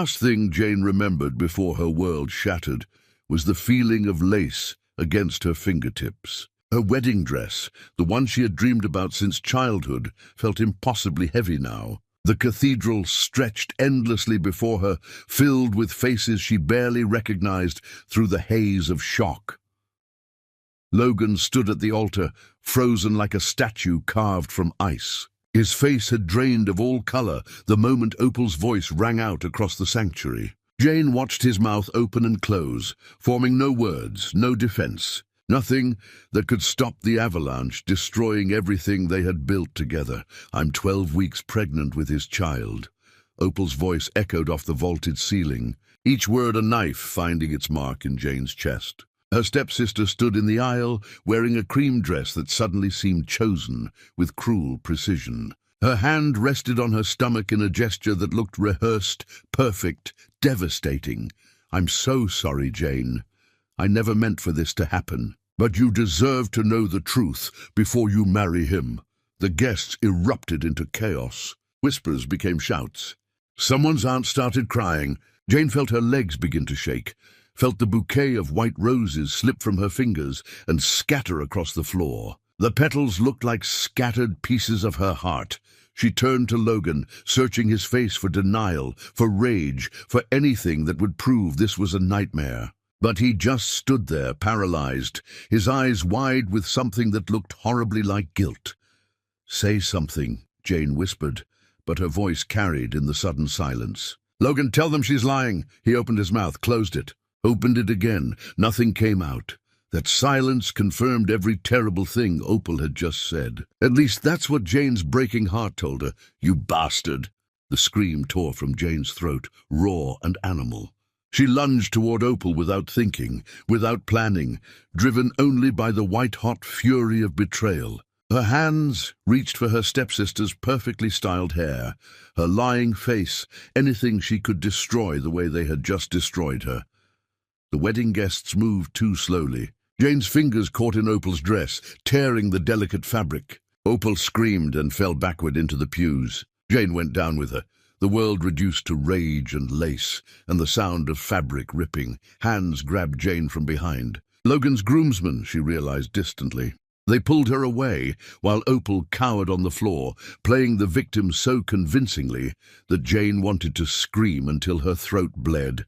Last thing Jane remembered before her world shattered was the feeling of lace against her fingertips. Her wedding dress, the one she had dreamed about since childhood, felt impossibly heavy now. The cathedral stretched endlessly before her, filled with faces she barely recognized through the haze of shock. Logan stood at the altar, frozen like a statue carved from ice. His face had drained of all color the moment Opal's voice rang out across the sanctuary. Jane watched his mouth open and close, forming no words, no defense. Nothing that could stop the avalanche, destroying everything they had built together. "I'm 12 weeks pregnant with his child." Opal's voice echoed off the vaulted ceiling, each word a knife finding its mark in Jane's chest. Her stepsister stood in the aisle, wearing a cream dress that suddenly seemed chosen with cruel precision. Her hand rested on her stomach in a gesture that looked rehearsed, perfect, devastating. "I'm so sorry, Jane. I never meant for this to happen. But you deserve to know the truth before you marry him." The guests erupted into chaos. Whispers became shouts. Someone's aunt started crying. Jane felt her legs begin to shake, felt the bouquet of white roses slip from her fingers and scatter across the floor. The petals looked like scattered pieces of her heart. She turned to Logan, searching his face for denial, for rage, for anything that would prove this was a nightmare. But he just stood there, paralyzed, his eyes wide with something that looked horribly like guilt. "Say something," Jane whispered, but her voice carried in the sudden silence. "Logan, tell them she's lying." He opened his mouth, closed it, opened it again. Nothing came out. That silence confirmed every terrible thing Opal had just said. At least that's what Jane's breaking heart told her. "You bastard!" The scream tore from Jane's throat, raw and animal. She lunged toward Opal without thinking, without planning, driven only by the white-hot fury of betrayal. Her hands reached for her stepsister's perfectly styled hair, her lying face, anything she could destroy the way they had just destroyed her. The wedding guests moved too slowly. Jane's fingers caught in Opal's dress, tearing the delicate fabric. Opal screamed and fell backward into the pews. Jane went down with her. The world reduced to rage and lace, and the sound of fabric ripping. Hands grabbed Jane from behind. Logan's groomsmen, she realized distantly. They pulled her away, while Opal cowered on the floor, playing the victim so convincingly that Jane wanted to scream until her throat bled.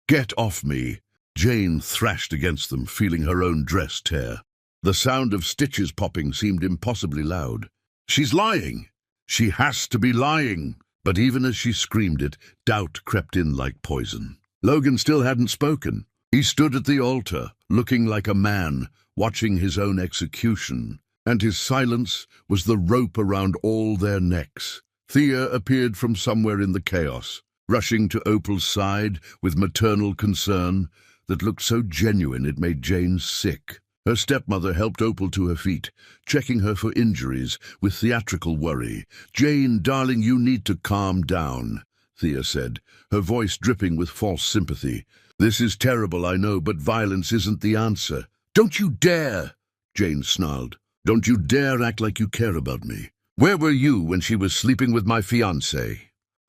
"Get off me!" Jane thrashed against them, feeling her own dress tear. The sound of stitches popping seemed impossibly loud. "She's lying! She has to be lying!" But even as she screamed it, doubt crept in like poison. Logan still hadn't spoken. He stood at the altar, looking like a man, watching his own execution, and his silence was the rope around all their necks. Thea appeared from somewhere in the chaos, rushing to Opal's side with maternal concern that looked so genuine it made Jane sick. Her stepmother helped Opal to her feet, checking her for injuries with theatrical worry. "Jane, darling, you need to calm down," Thea said, her voice dripping with false sympathy. "This is terrible, I know, but violence isn't the answer." "Don't you dare!" Jane snarled. "Don't you dare act like you care about me. Where were you when she was sleeping with my fiancé?"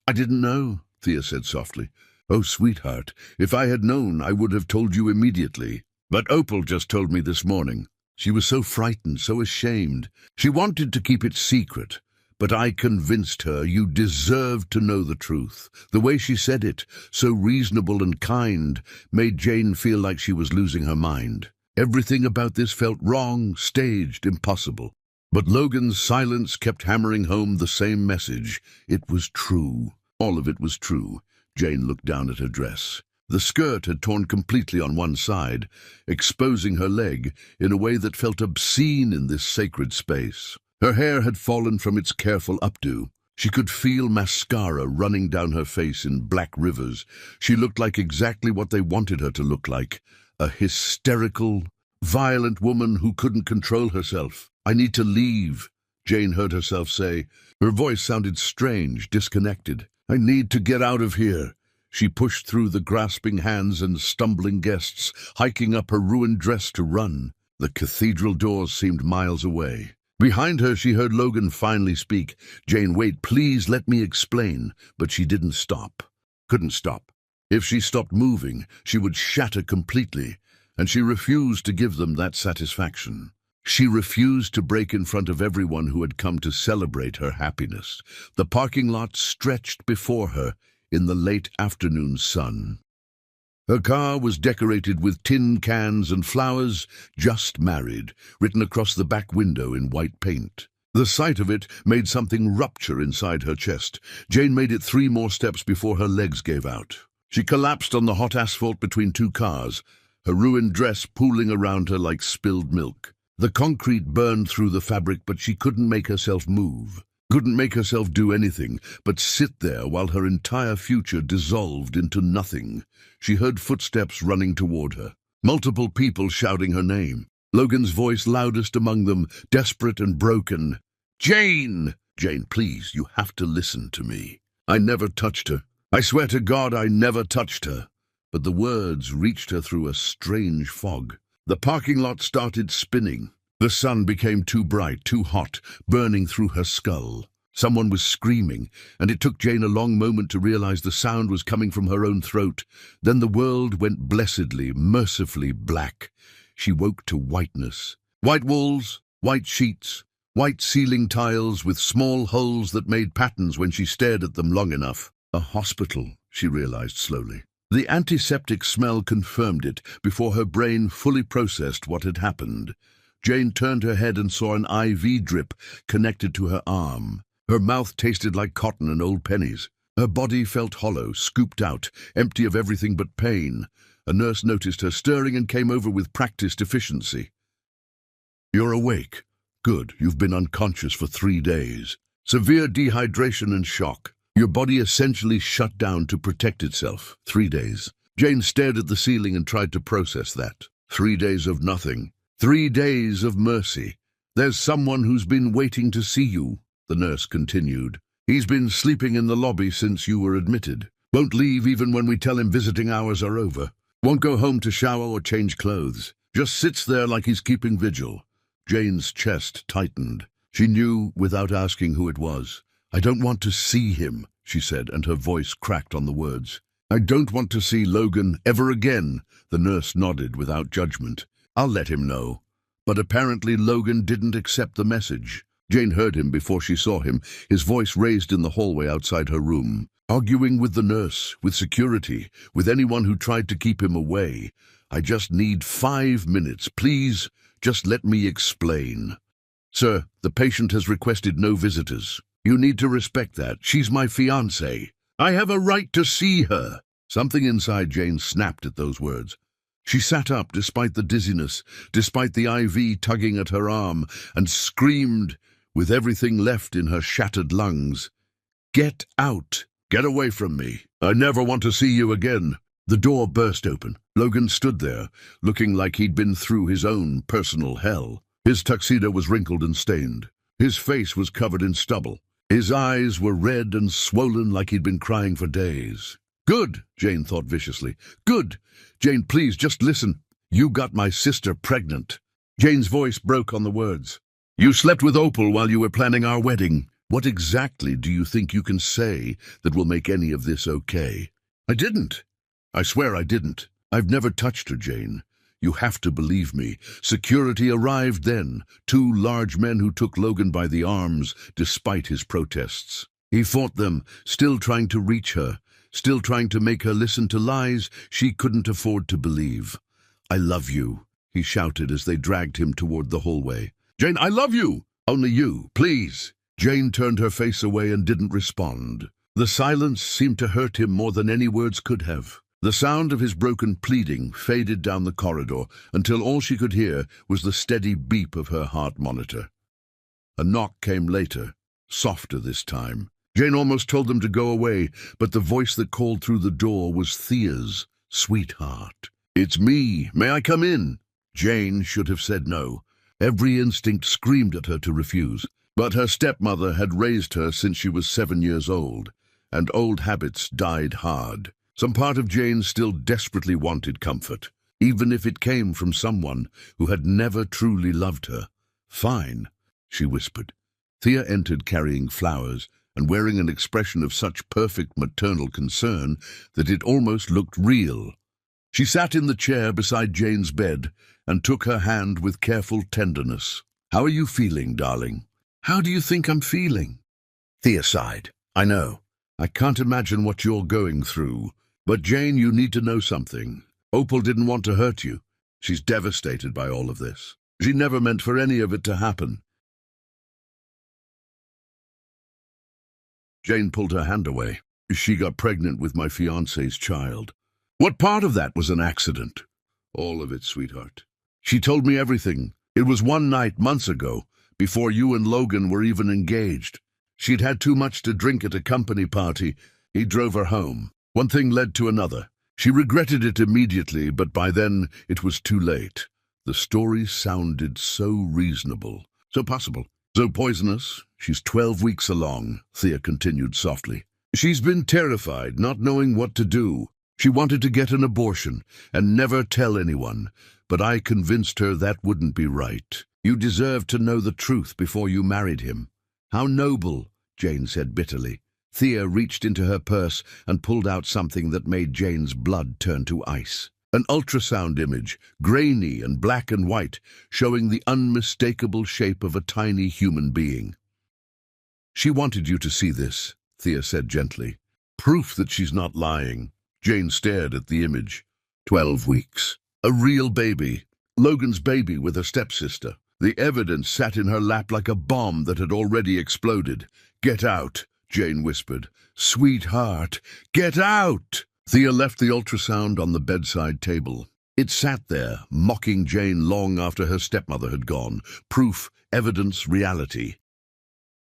"I didn't know," Thea said softly. "Oh, sweetheart, if I had known, I would have told you immediately. But Opal just told me this morning. She was so frightened, so ashamed. She wanted to keep it secret, but I convinced her you deserved to know the truth." The way she said it, so reasonable and kind, made Jane feel like she was losing her mind. Everything about this felt wrong, staged, impossible. But Logan's silence kept hammering home the same message. It was true. All of it was true. Jane looked down at her dress. The skirt had torn completely on one side, exposing her leg in a way that felt obscene in this sacred space. Her hair had fallen from its careful updo. She could feel mascara running down her face in black rivers. She looked like exactly what they wanted her to look like, a hysterical, violent woman who couldn't control herself. "I need to leave," Jane heard herself say. Her voice sounded strange, disconnected. "I need to get out of here." She pushed through the grasping hands and stumbling guests, hiking up her ruined dress to run. The cathedral doors seemed miles away. Behind her, she heard Logan finally speak. "Jane, wait, please let me explain." But she didn't stop. couldn't stop. If she stopped moving, she would shatter completely, and she refused to give them that satisfaction. She refused to break in front of everyone who had come to celebrate her happiness. The parking lot stretched before her in the late afternoon sun. Her car was decorated with tin cans and flowers, "Just Married," written across the back window in white paint. The sight of it made something rupture inside her chest. Jane made it 3 more steps before her legs gave out. She collapsed on the hot asphalt between 2 cars, her ruined dress pooling around her like spilled milk. The concrete burned through the fabric, but she couldn't make herself move, couldn't make herself do anything but sit there while her entire future dissolved into nothing. She heard footsteps running toward her, multiple people shouting her name. Logan's voice loudest among them, desperate and broken. "Jane! Jane, please, you have to listen to me. I never touched her. I swear to God I never touched her." But the words reached her through a strange fog. The parking lot started spinning. The sun became too bright, too hot, burning through her skull. Someone was screaming, and it took Jane a long moment to realize the sound was coming from her own throat. Then the world went blessedly, mercifully black. She woke to whiteness. White walls, white sheets, white ceiling tiles with small holes that made patterns when she stared at them long enough. A hospital, she realized slowly. The antiseptic smell confirmed it before her brain fully processed what had happened. Jane turned her head and saw an IV drip connected to her arm. Her mouth tasted like cotton and old pennies. Her body felt hollow, scooped out, empty of everything but pain. A nurse noticed her stirring and came over with practiced efficiency. "You're awake. Good, you've been unconscious for 3 days. Severe dehydration and shock. Your body essentially shut down to protect itself. 3 days. Jane stared at the ceiling and tried to process that. 3 days of nothing. 3 days of mercy. "There's someone who's been waiting to see you," the nurse continued. "He's been sleeping in the lobby since you were admitted. Won't leave even when we tell him visiting hours are over. Won't go home to shower or change clothes. Just sits there like he's keeping vigil." Jane's chest tightened. She knew without asking who it was. "I don't want to see him," she said, and her voice cracked on the words. "I don't want to see Logan ever again." The nurse nodded without judgment. "I'll let him know." But apparently Logan didn't accept the message. Jane heard him before she saw him, his voice raised in the hallway outside her room, arguing with the nurse, with security, with anyone who tried to keep him away. "I just need 5 minutes, please. Just let me explain." "Sir, the patient has requested no visitors. You need to respect that. She's my fiancée. I have a right to see her." Something inside Jane snapped at those words. She sat up despite the dizziness, despite the IV tugging at her arm, and screamed, with everything left in her shattered lungs, "Get out! Get away from me! I never want to see you again!" The door burst open. Logan stood there, looking like he'd been through his own personal hell. His tuxedo was wrinkled and stained. His face was covered in stubble. His eyes were red and swollen like he'd been crying for days. "Good," Jane thought viciously. "Good. Jane, please, just listen. You got my sister pregnant." Jane's voice broke on the words. "You slept with Opal while you were planning our wedding. What exactly do you think you can say that will make any of this okay?" "I didn't. I swear I didn't. I've never touched her, Jane. You have to believe me. Security arrived then, 2 large men who took Logan by the arms despite his protests. He fought them, still trying to reach her, still trying to make her listen to lies she couldn't afford to believe. "I love you," he shouted as they dragged him toward the hallway. "Jane, I love you! Only you, please." Jane turned her face away and didn't respond. The silence seemed to hurt him more than any words could have. The sound of his broken pleading faded down the corridor until all she could hear was the steady beep of her heart monitor. A knock came later, softer this time. Jane almost told them to go away, but the voice that called through the door was Thea's, "Sweetheart." "It's me. May I come in?" Jane should have said no. Every instinct screamed at her to refuse. But her stepmother had raised her since she was 7 years old, and old habits died hard. Some part of Jane still desperately wanted comfort, even if it came from someone who had never truly loved her. "Fine," she whispered. Thea entered carrying flowers, and wearing an expression of such perfect maternal concern that it almost looked real. She sat in the chair beside Jane's bed and took her hand with careful tenderness. "How are you feeling, darling?" "How do you think I'm feeling?" Thea sighed. "I know. I can't imagine what you're going through. But Jane, you need to know something. Opal didn't want to hurt you. She's devastated by all of this. She never meant for any of it to happen." Jane pulled her hand away. "She got pregnant with my fiancé's child." "What part of that was an accident?" "All of it, sweetheart. She told me everything. It was one night months ago, before you and Logan were even engaged. She'd had too much to drink at a company party. He drove her home. One thing led to another. She regretted it immediately, but by then it was too late." The story sounded so reasonable, so possible, so poisonous. "She's 12 weeks along," Thea continued softly. "She's been terrified, not knowing what to do. She wanted to get an abortion and never tell anyone, but I convinced her that wouldn't be right. You deserved to know the truth before you married him." "How noble," Jane said bitterly. Thea reached into her purse and pulled out something that made Jane's blood turn to ice. An ultrasound image, grainy and black and white, showing the unmistakable shape of a tiny human being. "She wanted you to see this," Thea said gently. "Proof that she's not lying." Jane stared at the image. 12 weeks. A real baby. Logan's baby with her stepsister. The evidence sat in her lap like a bomb that had already exploded. "Get out," Jane whispered. "Sweetheart, get out!" Thea left the ultrasound on the bedside table. It sat there, mocking Jane long after her stepmother had gone. Proof, evidence, reality.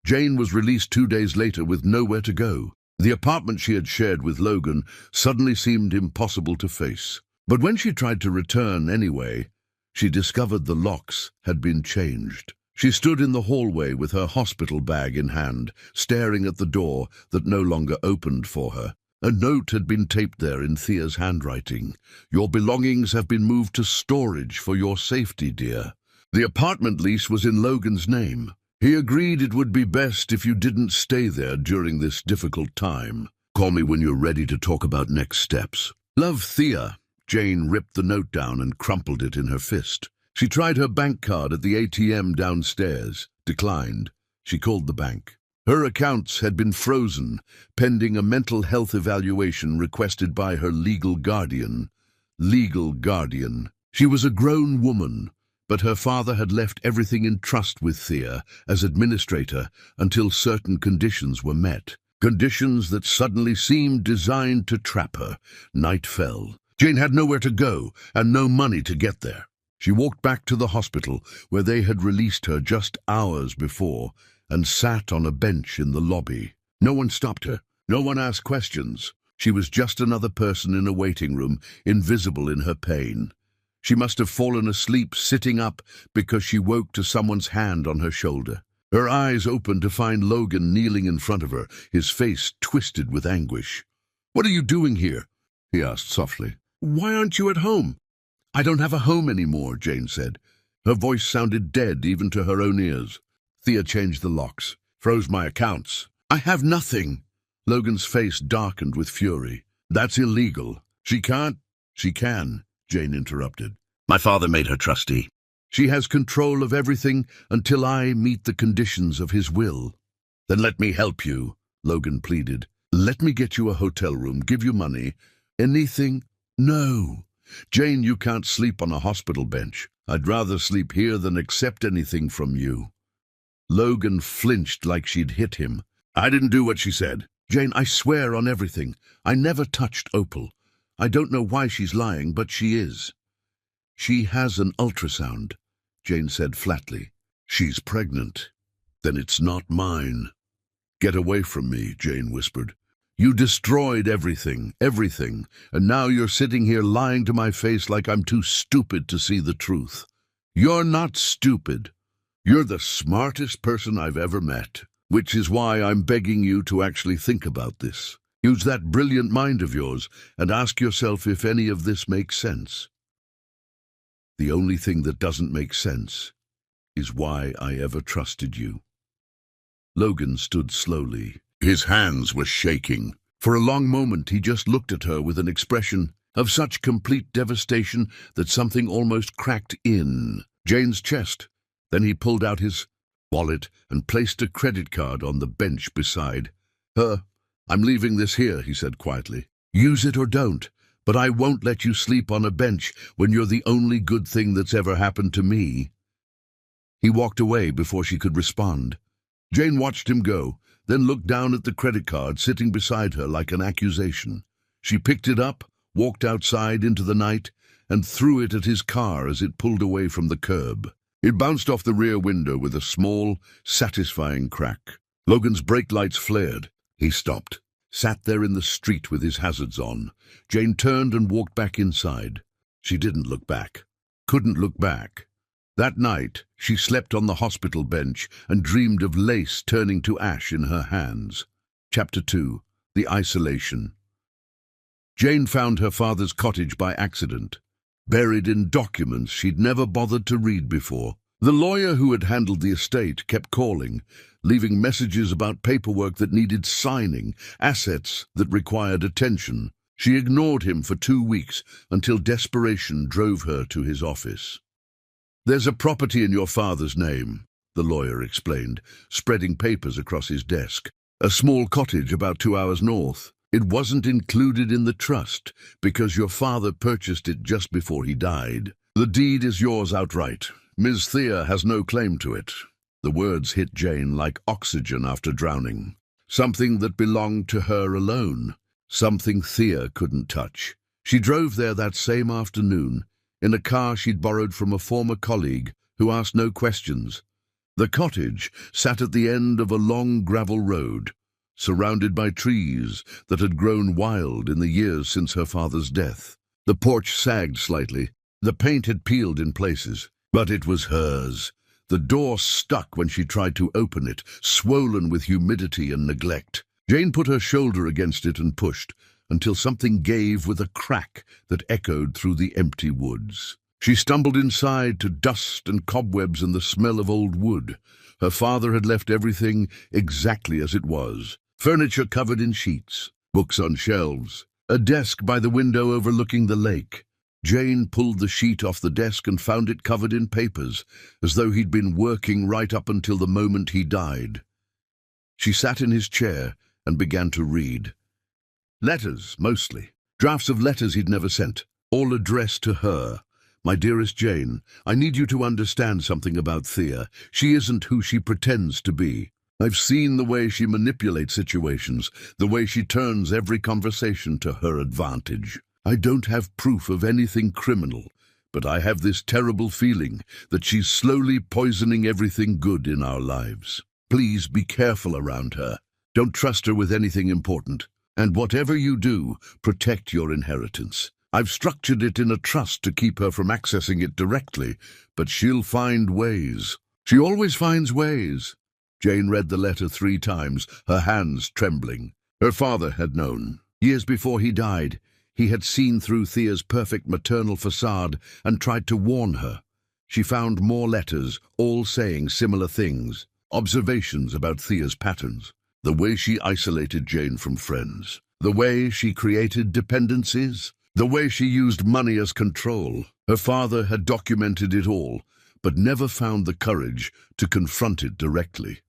Jane was released 2 days later with nowhere to go. The apartment she had shared with Logan suddenly seemed impossible to face. But when she tried to return anyway, she discovered the locks had been changed. She stood in the hallway with her hospital bag in hand, staring at the door that no longer opened for her. A note had been taped there in Thea's handwriting. "Your belongings have been moved to storage for your safety, dear." The apartment lease was in Logan's name. He agreed it would be best if you didn't stay there during this difficult time. "Call me when you're ready to talk about next steps." "Love, Thea." Jane ripped the note down and crumpled it in her fist. She tried her bank card at the ATM downstairs. Declined. She called the bank. Her accounts had been frozen, pending a mental health evaluation requested by her legal guardian. Legal guardian. She was a grown woman, but her father had left everything in trust with Thea as administrator until certain conditions were met. Conditions that suddenly seemed designed to trap her. Night fell. Jane had nowhere to go and no money to get there. She walked back to the hospital where they had released her just hours before and sat on a bench in the lobby. No one stopped her. No one asked questions. She was just another person in a waiting room, invisible in her pain. She must have fallen asleep sitting up because she woke to someone's hand on her shoulder. Her eyes opened to find Logan kneeling in front of her, his face twisted with anguish. "What are you doing here?" he asked softly. "Why aren't you at home?" "I don't have a home anymore," Jane said. Her voice sounded dead even to her own ears. Thea changed the locks, froze my accounts. "I have nothing." Logan's face darkened with fury. "That's illegal." "She can't." "She can," Jane interrupted. "My father made her trustee. She has control of everything until I meet the conditions of his will." "Then let me help you," Logan pleaded. "Let me get you a hotel room, give you money. Anything." "No. Jane, you can't sleep on a hospital bench. I'd rather sleep here than accept anything from you." Logan flinched like she'd hit him. "I didn't do what she said." "Jane, I swear on everything. I never touched Opal. I don't know why she's lying, but she is." "She has an ultrasound," Jane said flatly. "She's pregnant. Then it's not mine." "Get away from me," Jane whispered. "You destroyed everything, everything, and now you're sitting here lying to my face like I'm too stupid to see the truth." "You're not stupid. You're the smartest person I've ever met, which is why I'm begging you to actually think about this. Use that brilliant mind of yours and ask yourself if any of this makes sense." "The only thing that doesn't make sense is why I ever trusted you." Logan stood slowly, His hands were shaking. For a long moment he just looked at her with an expression of such complete devastation that something almost cracked in Jane's chest. Then he pulled out his wallet and placed a credit card on the bench beside her. "I'm leaving this here," he said quietly. "Use it or don't, but I won't let you sleep on a bench when you're the only good thing that's ever happened to me." He walked away before she could respond. Jane watched him go, then looked down at the credit card sitting beside her like an accusation. She picked it up, walked outside into the night, and threw it at his car as it pulled away from the curb. It bounced off the rear window with a small, satisfying crack. Logan's brake lights flared. He stopped, sat there in the street with his hazards on. Jane turned and walked back inside. She didn't look back. Couldn't look back. That night, she slept on the hospital bench and dreamed of lace turning to ash in her hands. Chapter 2. The Isolation. Jane found her father's cottage by accident, buried in documents she'd never bothered to read before. The lawyer who had handled the estate kept calling, leaving messages about paperwork that needed signing, assets that required attention. She ignored him for 2 weeks until desperation drove her to his office. "There's a property in your father's name," the lawyer explained, spreading papers across his desk. "A small cottage about 2 hours north. It wasn't included in the trust because your father purchased it just before he died. The deed is yours outright. Ms. Thea has no claim to it." The words hit Jane like oxygen after drowning. Something that belonged to her alone. Something Thea couldn't touch. She drove there that same afternoon, in a car she'd borrowed from a former colleague who asked no questions. The cottage sat at the end of a long gravel road, surrounded by trees that had grown wild in the years since her father's death. The porch sagged slightly. The paint had peeled in places, but it was hers. The door stuck when she tried to open it, swollen with humidity and neglect. Jane put her shoulder against it and pushed, until something gave with a crack that echoed through the empty woods. She stumbled inside to dust and cobwebs and the smell of old wood. Her father had left everything exactly as it was. Furniture covered in sheets, books on shelves, a desk by the window overlooking the lake. Jane pulled the sheet off the desk and found it covered in papers, as though he'd been working right up until the moment he died. She sat in his chair and began to read. Letters, mostly. Drafts of letters he'd never sent, all addressed to her. "My dearest Jane, I need you to understand something about Thea. She isn't who she pretends to be. I've seen the way she manipulates situations, the way she turns every conversation to her advantage. I don't have proof of anything criminal, but I have this terrible feeling that she's slowly poisoning everything good in our lives. Please be careful around her. Don't trust her with anything important. And whatever you do, protect your inheritance. I've structured it in a trust to keep her from accessing it directly, but she'll find ways. She always finds ways." Jane read the letter 3 times, her hands trembling. Her father had known. Years before he died, he had seen through Thea's perfect maternal facade and tried to warn her. She found more letters, all saying similar things. Observations about Thea's patterns. The way she isolated Jane from friends. The way she created dependencies. The way she used money as control. Her father had documented it all, but never found the courage to confront it directly.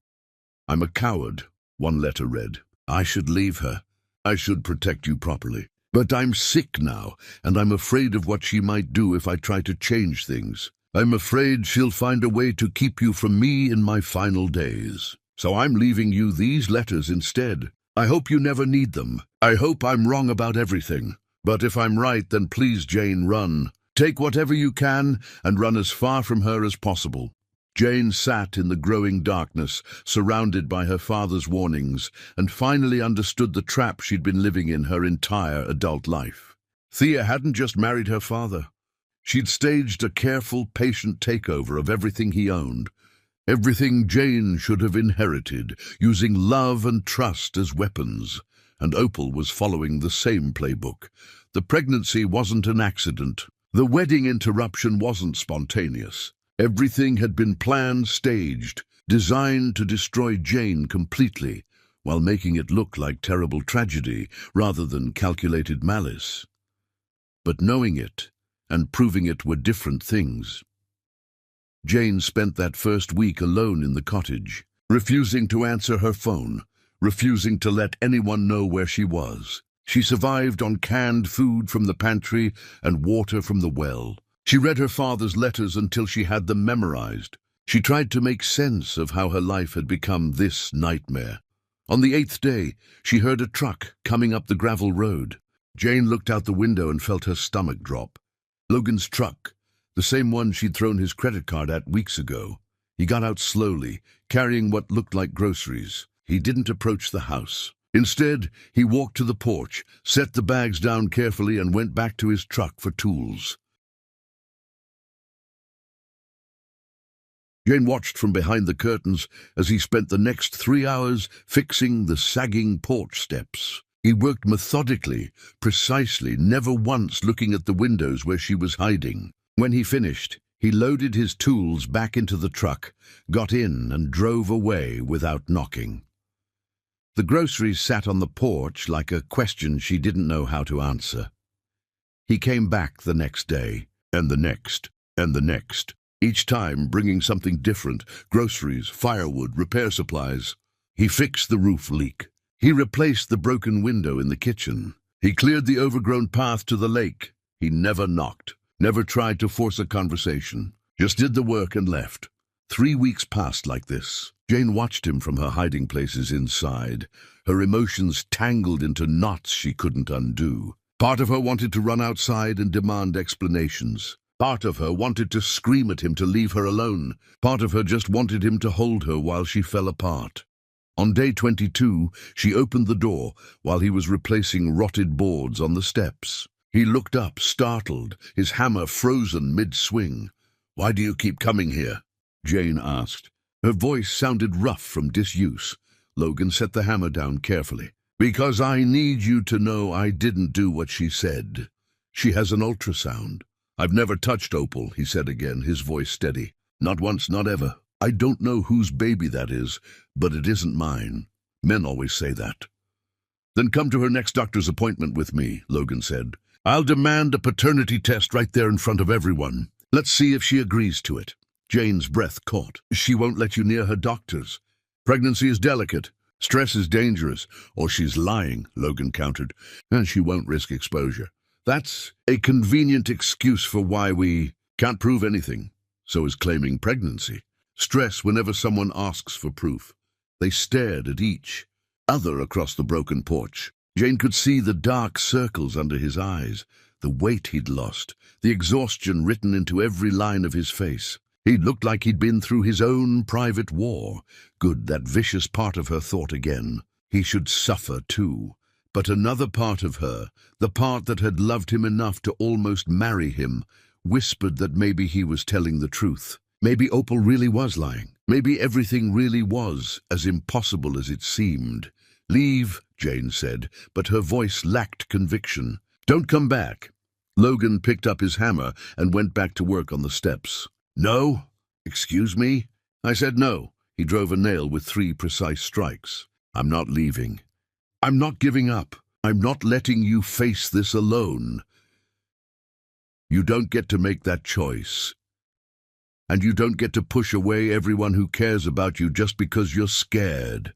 "I'm a coward," one letter read. "I should leave her. I should protect you properly. But I'm sick now, and I'm afraid of what she might do if I try to change things. I'm afraid she'll find a way to keep you from me in my final days. So I'm leaving you these letters instead. I hope you never need them. I hope I'm wrong about everything. But if I'm right, then please, Jane, run. Take whatever you can and run as far from her as possible." Jane sat in the growing darkness, surrounded by her father's warnings, and finally understood the trap she'd been living in her entire adult life. Thea hadn't just married her father. She'd staged a careful, patient takeover of everything he owned. Everything Jane should have inherited, using love and trust as weapons. And Opal was following the same playbook. The pregnancy wasn't an accident. The wedding interruption wasn't spontaneous. Everything had been planned, staged, designed to destroy Jane completely, while making it look like terrible tragedy rather than calculated malice. But knowing it and proving it were different things. Jane spent that first week alone in the cottage, refusing to answer her phone, refusing to let anyone know where she was. She survived on canned food from the pantry and water from the well. She read her father's letters until she had them memorized. She tried to make sense of how her life had become this nightmare. On the 8th day, she heard a truck coming up the gravel road. Jane looked out the window and felt her stomach drop. Logan's truck, the same one she'd thrown his credit card at weeks ago. He got out slowly, carrying what looked like groceries. He didn't approach the house. Instead, he walked to the porch, set the bags down carefully, and went back to his truck for tools. Jane watched from behind the curtains as he spent the next 3 hours fixing the sagging porch steps. He worked methodically, precisely, never once looking at the windows where she was hiding. When he finished, he loaded his tools back into the truck, got in, and drove away without knocking. The groceries sat on the porch like a question she didn't know how to answer. He came back the next day, and the next, and the next, each time bringing something different: groceries, firewood, repair supplies. He fixed the roof leak. He replaced the broken window in the kitchen. He cleared the overgrown path to the lake. He never knocked, never tried to force a conversation, just did the work and left. 3 weeks passed like this. Jane watched him from her hiding places inside, her emotions tangled into knots she couldn't undo. Part of her wanted to run outside and demand explanations. Part of her wanted to scream at him to leave her alone. Part of her just wanted him to hold her while she fell apart. On day 22, she opened the door while he was replacing rotted boards on the steps. He looked up, startled, his hammer frozen mid-swing. "Why do you keep coming here?" Jane asked. Her voice sounded rough from disuse. Logan set the hammer down carefully. "Because I need you to know I didn't do what she said. She has an ultrasound." "I've never touched Opal," he said again, his voice steady. "Not once, not ever. I don't know whose baby that is, but it isn't mine. Men always say that." "Then come to her next doctor's appointment with me," Logan said. "I'll demand a paternity test right there in front of everyone. Let's see if she agrees to it." Jane's breath caught. "She won't let you near her doctors. Pregnancy is delicate. Stress is dangerous." "Or she's lying," Logan countered. "And she won't risk exposure." "That's a convenient excuse for why we can't prove anything." So is claiming pregnancy. Stress whenever someone asks for proof. They stared at each other across the broken porch. Jane could see the dark circles under his eyes, the weight he'd lost, the exhaustion written into every line of his face. He looked like he'd been through his own private war. Good, that vicious part of her thought again. He should suffer too. But another part of her, the part that had loved him enough to almost marry him, whispered that maybe he was telling the truth. Maybe Opal really was lying. Maybe everything really was as impossible as it seemed. "Leave," Jane said, but her voice lacked conviction. "Don't come back." Logan picked up his hammer and went back to work on the steps. "No? Excuse me?" I said no. He drove a nail with 3 precise strikes. "I'm not leaving. I'm not giving up. I'm not letting you face this alone. You don't get to make that choice. And you don't get to push away everyone who cares about you just because you're scared."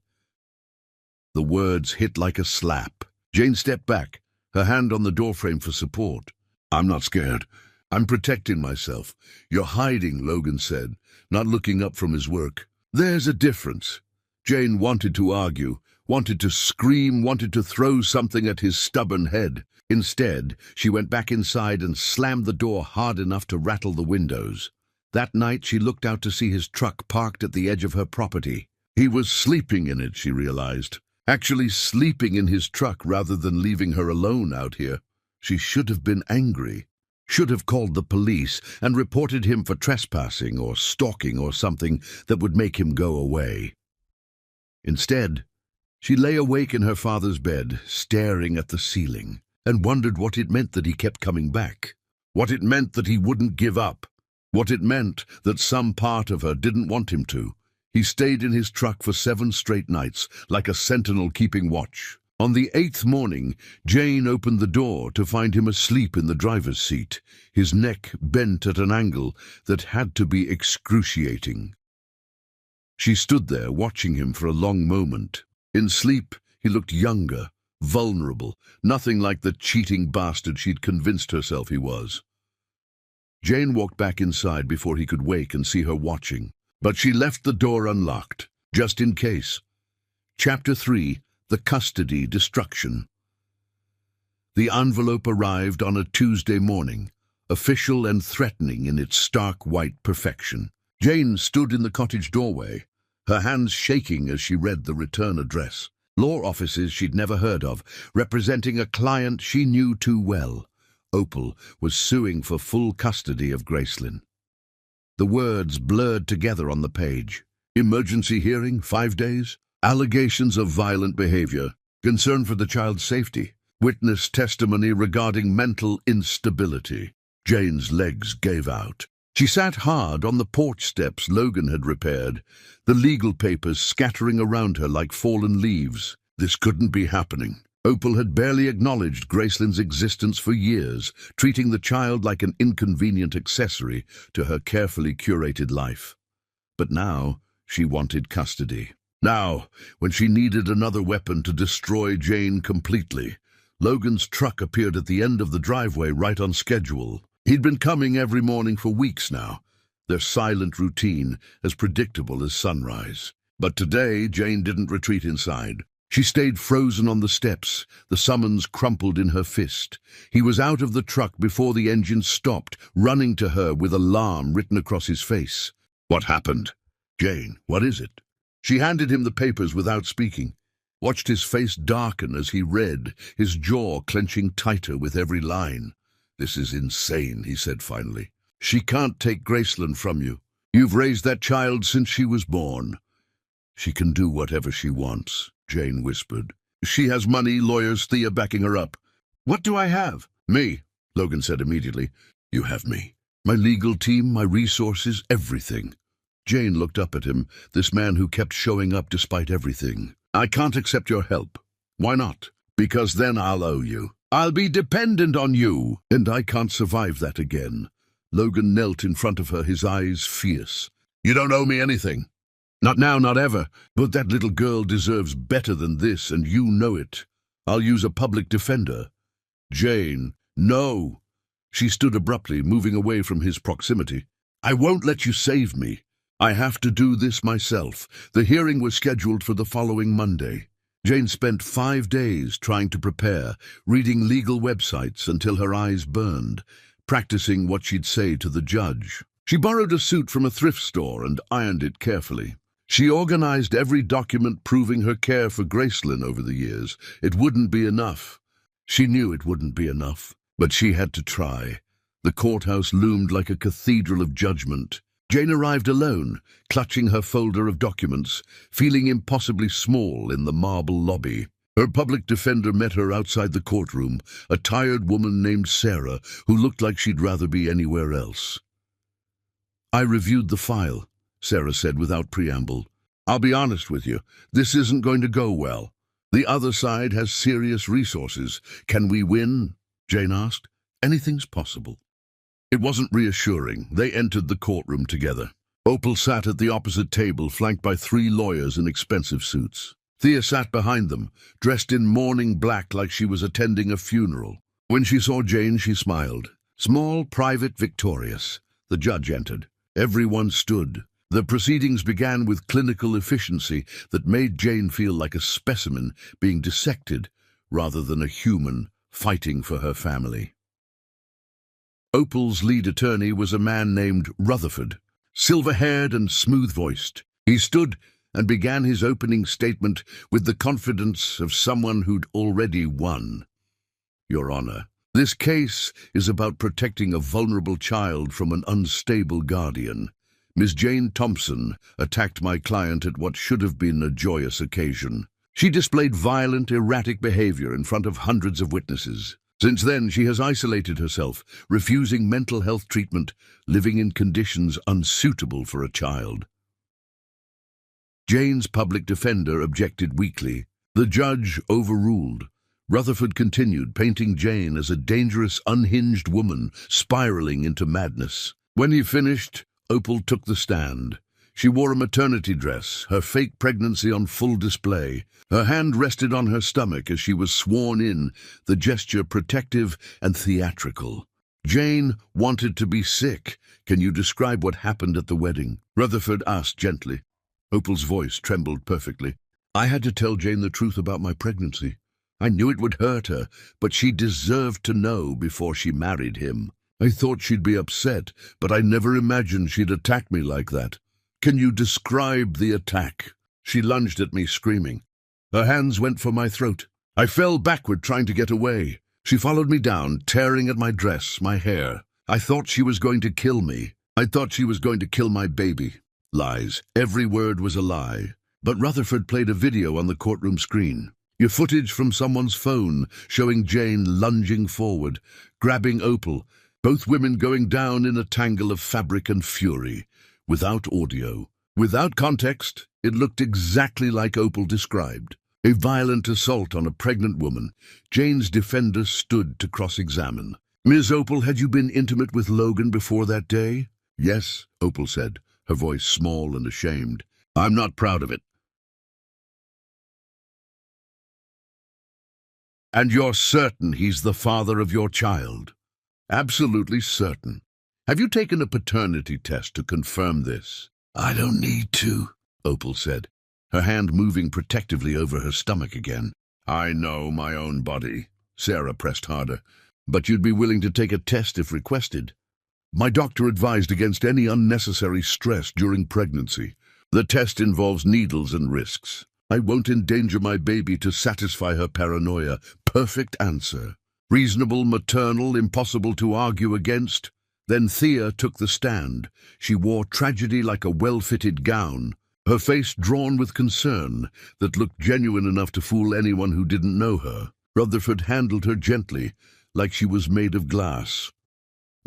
The words hit like a slap. Jane stepped back, her hand on the doorframe for support. "I'm not scared. I'm protecting myself." "You're hiding," Logan said, not looking up from his work. "There's a difference." Jane wanted to argue, wanted to scream, wanted to throw something at his stubborn head. Instead, she went back inside and slammed the door hard enough to rattle the windows. That night, she looked out to see his truck parked at the edge of her property. He was sleeping in it, she realized. Actually sleeping in his truck rather than leaving her alone out here. She should have been angry. Should have called the police and reported him for trespassing or stalking or something that would make him go away. Instead, she lay awake in her father's bed, staring at the ceiling, and wondered what it meant that he kept coming back. What it meant that he wouldn't give up. What it meant that some part of her didn't want him to. He stayed in his truck for 7 straight nights, like a sentinel keeping watch. On the 8th morning, Jane opened the door to find him asleep in the driver's seat, his neck bent at an angle that had to be excruciating. She stood there watching him for a long moment. In sleep, he looked younger, vulnerable, nothing like the cheating bastard she'd convinced herself he was. Jane walked back inside before he could wake and see her watching, but she left the door unlocked, just in case. Chapter 3. The Custody Destruction. The envelope arrived on a Tuesday morning, official and threatening in its stark white perfection. Jane stood in the cottage doorway, her hands shaking as she read the return address. Law offices she'd never heard of, representing a client she knew too well. Opal was suing for full custody of Gracelyn. The words blurred together on the page. Emergency hearing, 5 days. Allegations of violent behavior. Concern for the child's safety. Witness testimony regarding mental instability. Jane's legs gave out. She sat hard on the porch steps Logan had repaired, the legal papers scattering around her like fallen leaves. This couldn't be happening. Opal had barely acknowledged Gracelyn's existence for years, treating the child like an inconvenient accessory to her carefully curated life. But now she wanted custody. Now, when she needed another weapon to destroy Jane completely, Logan's truck appeared at the end of the driveway right on schedule. He'd been coming every morning for weeks now, their silent routine as predictable as sunrise. But today, Jane didn't retreat inside. She stayed frozen on the steps, the summons crumpled in her fist. He was out of the truck before the engine stopped, running to her with alarm written across his face. "What happened?" "Jane, what is it?" She handed him the papers without speaking, watched his face darken as he read, his jaw clenching tighter with every line. "This is insane," he said finally. "She can't take Gracelyn from you. You've raised that child since she was born." "She can do whatever she wants," Jane whispered. "She has money, lawyers, Thea backing her up." "What do I have?" "Me," Logan said immediately. "You have me. My legal team, my resources, everything." Jane looked up at him, this man who kept showing up despite everything. "I can't accept your help." "Why not?" "Because then I'll owe you. I'll be dependent on you, and I can't survive that again." Logan knelt in front of her, his eyes fierce. "You don't owe me anything. Not now, not ever. But that little girl deserves better than this, and you know it. I'll use a public defender." "Jane, no." She stood abruptly, moving away from his proximity. "I won't let you save me. I have to do this myself." The hearing was scheduled for the following Monday. Jane spent 5 days trying to prepare, reading legal websites until her eyes burned, practicing what she'd say to the judge. She borrowed a suit from a thrift store and ironed it carefully. She organized every document proving her care for Gracelyn over the years. It wouldn't be enough. She knew it wouldn't be enough, but she had to try. The courthouse loomed like a cathedral of judgment. Jane arrived alone, clutching her folder of documents, feeling impossibly small in the marble lobby. Her public defender met her outside the courtroom, a tired woman named Sarah, who looked like she'd rather be anywhere else. "I reviewed the file," Sarah said without preamble. "I'll be honest with you, this isn't going to go well. The other side has serious resources. Can we win?" Jane asked. "Anything's possible." It wasn't reassuring. They entered the courtroom together. Opal sat at the opposite table, flanked by 3 lawyers in expensive suits. Thea sat behind them, dressed in mourning black like she was attending a funeral. When she saw Jane, she smiled. Small, private, victorious. The judge entered. Everyone stood. The proceedings began with clinical efficiency that made Jane feel like a specimen being dissected rather than a human fighting for her family. Opal's lead attorney was a man named Rutherford, silver-haired and smooth-voiced. He stood and began his opening statement with the confidence of someone who'd already won. "Your Honor, this case is about protecting a vulnerable child from an unstable guardian. Miss Jane Thompson attacked my client at what should have been a joyous occasion. She displayed violent, erratic behavior in front of hundreds of witnesses. Since then, she has isolated herself, refusing mental health treatment, living in conditions unsuitable for a child." Jane's public defender objected weakly. The judge overruled. Rutherford continued, painting Jane as a dangerous, unhinged woman spiraling into madness. When he finished, Opal took the stand. She wore a maternity dress, her fake pregnancy on full display. Her hand rested on her stomach as she was sworn in, the gesture protective and theatrical. Jane wanted to be sick. Can you describe what happened at the wedding? Rutherford asked gently. Opal's voice trembled perfectly. I had to tell Jane the truth about my pregnancy. I knew it would hurt her, but she deserved to know before she married him. I thought she'd be upset, but I never imagined she'd attack me like that. Can you describe the attack? She lunged at me, screaming. Her hands went for my throat. I fell backward, trying to get away. She followed me down, tearing at my dress, my hair. I thought she was going to kill me. I thought she was going to kill my baby. Lies. Every word was a lie. But Rutherford played a video on the courtroom screen. Your footage from someone's phone showing Jane lunging forward, grabbing Opal, both women going down in a tangle of fabric and fury. Without audio, without context, it looked exactly like Opal described. A violent assault on a pregnant woman. Jane's defender stood to cross-examine. Ms. Opal, had you been intimate with Logan before that day? Yes, Opal said, her voice small and ashamed. I'm not proud of it. And you're certain he's the father of your child? Absolutely certain. Have you taken a paternity test to confirm this? I don't need to, Opal said, her hand moving protectively over her stomach again. I know my own body. Sarah pressed harder. But you'd be willing to take a test if requested. My doctor advised against any unnecessary stress during pregnancy. The test involves needles and risks. I won't endanger my baby to satisfy her paranoia. Perfect answer. Reasonable, maternal, impossible to argue against. Then Thea took the stand. She wore tragedy like a well-fitted gown, her face drawn with concern that looked genuine enough to fool anyone who didn't know her. Rutherford handled her gently, like she was made of glass.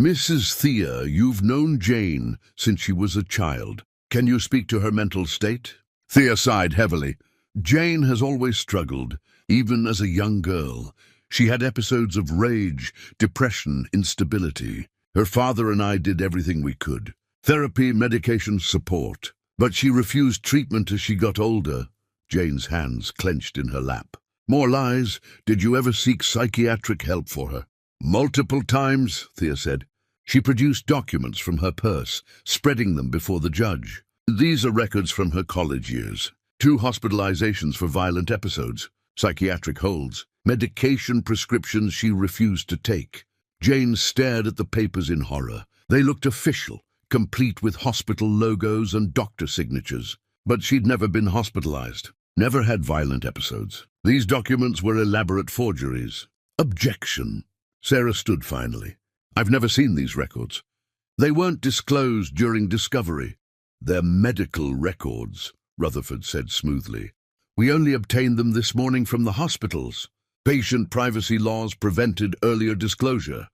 Mrs. Thea, you've known Jane since she was a child. Can you speak to her mental state? Thea sighed heavily. Jane has always struggled, even as a young girl. She had episodes of rage, depression, instability. Her father and I did everything we could. Therapy, medication, support. But she refused treatment as she got older. Jane's hands clenched in her lap. More lies. Did you ever seek psychiatric help for her? Multiple times, Thea said. She produced documents from her purse, spreading them before the judge. These are records from her college years. 2 hospitalizations for violent episodes, psychiatric holds, medication prescriptions she refused to take. Jane stared at the papers in horror. They looked official, complete with hospital logos and doctor signatures. But she'd never been hospitalized, never had violent episodes. These documents were elaborate forgeries. Objection. Sarah stood finally. I've never seen these records. They weren't disclosed during discovery. They're medical records, Rutherford said smoothly. We only obtained them this morning from the hospitals. Patient privacy laws prevented earlier disclosure.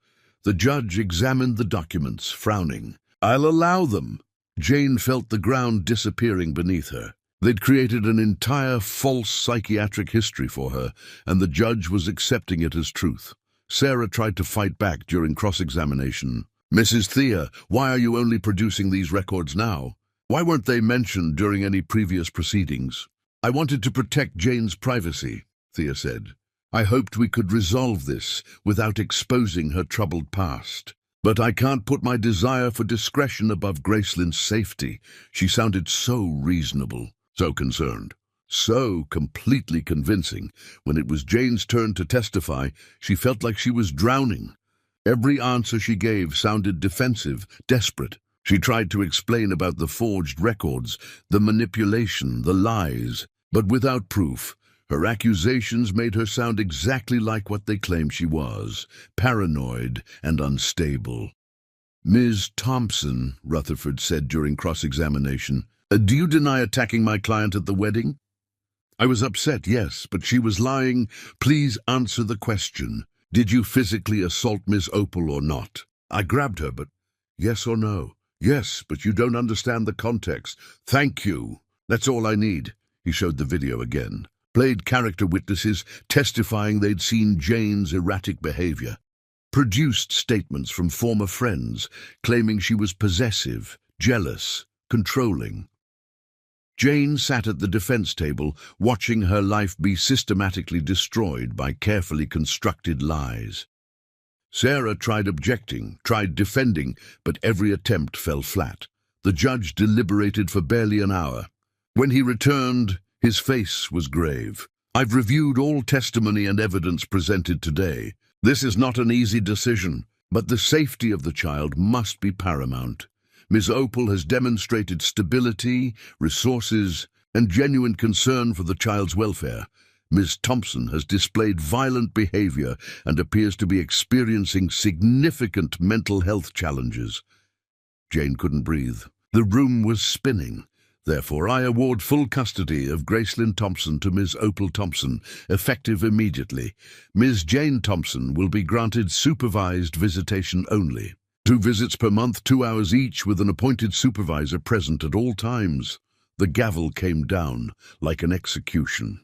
The judge examined the documents, frowning. I'll allow them. Jane felt the ground disappearing beneath her. They'd created an entire false psychiatric history for her, and the judge was accepting it as truth. Sarah tried to fight back during cross-examination. Mrs. Thea, why are you only producing these records now? Why weren't they mentioned during any previous proceedings? I wanted to protect Jane's privacy, Thea said. I hoped we could resolve this without exposing her troubled past. But I can't put my desire for discretion above Gracelyn's safety. She sounded so reasonable, so concerned, so completely convincing. When it was Jane's turn to testify, she felt like she was drowning. Every answer she gave sounded defensive, desperate. She tried to explain about the forged records, the manipulation, the lies, but without proof. Her accusations made her sound exactly like what they claimed she was, paranoid and unstable. Ms. Thompson, Rutherford said during cross-examination, do you deny attacking my client at the wedding? I was upset, yes, but she was lying. Please answer the question. Did you physically assault Miss Opal or not? I grabbed her, but yes or no? Yes, but you don't understand the context. Thank you. That's all I need. He showed the video again. Played character witnesses testifying they'd seen Jane's erratic behavior. Produced statements from former friends claiming she was possessive, jealous, controlling. Jane sat at the defense table, watching her life be systematically destroyed by carefully constructed lies. Sarah tried objecting, tried defending, but every attempt fell flat. The judge deliberated for barely an hour. When he returned, his face was grave. I've reviewed all testimony and evidence presented today. This is not an easy decision, but the safety of the child must be paramount. Ms. Opal has demonstrated stability, resources, and genuine concern for the child's welfare. Ms. Thompson has displayed violent behavior and appears to be experiencing significant mental health challenges. Jane couldn't breathe. The room was spinning. Therefore, I award full custody of Gracelyn Thompson to Ms. Opal Thompson, effective immediately. Ms. Jane Thompson will be granted supervised visitation only. 2 visits per month, 2 hours each, with an appointed supervisor present at all times. The gavel came down like an execution.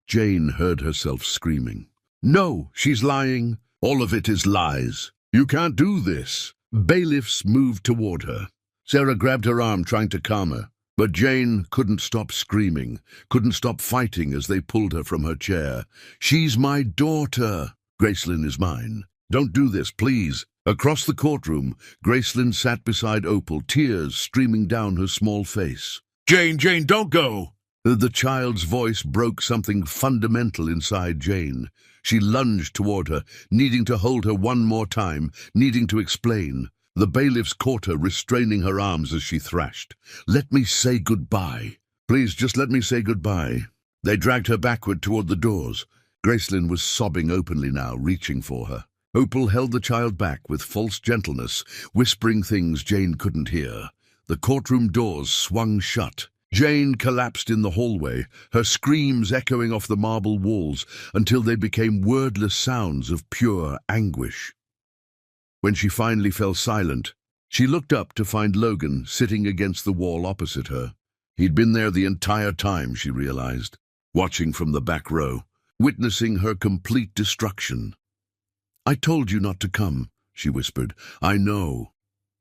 Jane heard herself screaming. No, she's lying. All of it is lies. You can't do this. Bailiffs moved toward her. Sarah grabbed her arm, trying to calm her. But Jane couldn't stop screaming, couldn't stop fighting as they pulled her from her chair. She's my daughter. Gracelyn is mine. Don't do this, please. Across the courtroom, Gracelyn sat beside Opal, tears streaming down her small face. Jane, don't go! The child's voice broke something fundamental inside Jane. She lunged toward her, needing to hold her one more time, needing to explain. The bailiffs caught her, restraining her arms as she thrashed. Let me say goodbye. Please, just let me say goodbye. They dragged her backward toward the doors. Gracelyn was sobbing openly now, reaching for her. Opal held the child back with false gentleness, whispering things Jane couldn't hear. The courtroom doors swung shut. Jane collapsed in the hallway, her screams echoing off the marble walls until they became wordless sounds of pure anguish. When she finally fell silent, she looked up to find Logan sitting against the wall opposite her. He'd been there the entire time, she realized, watching from the back row, witnessing her complete destruction. I told you not to come, she whispered. I know.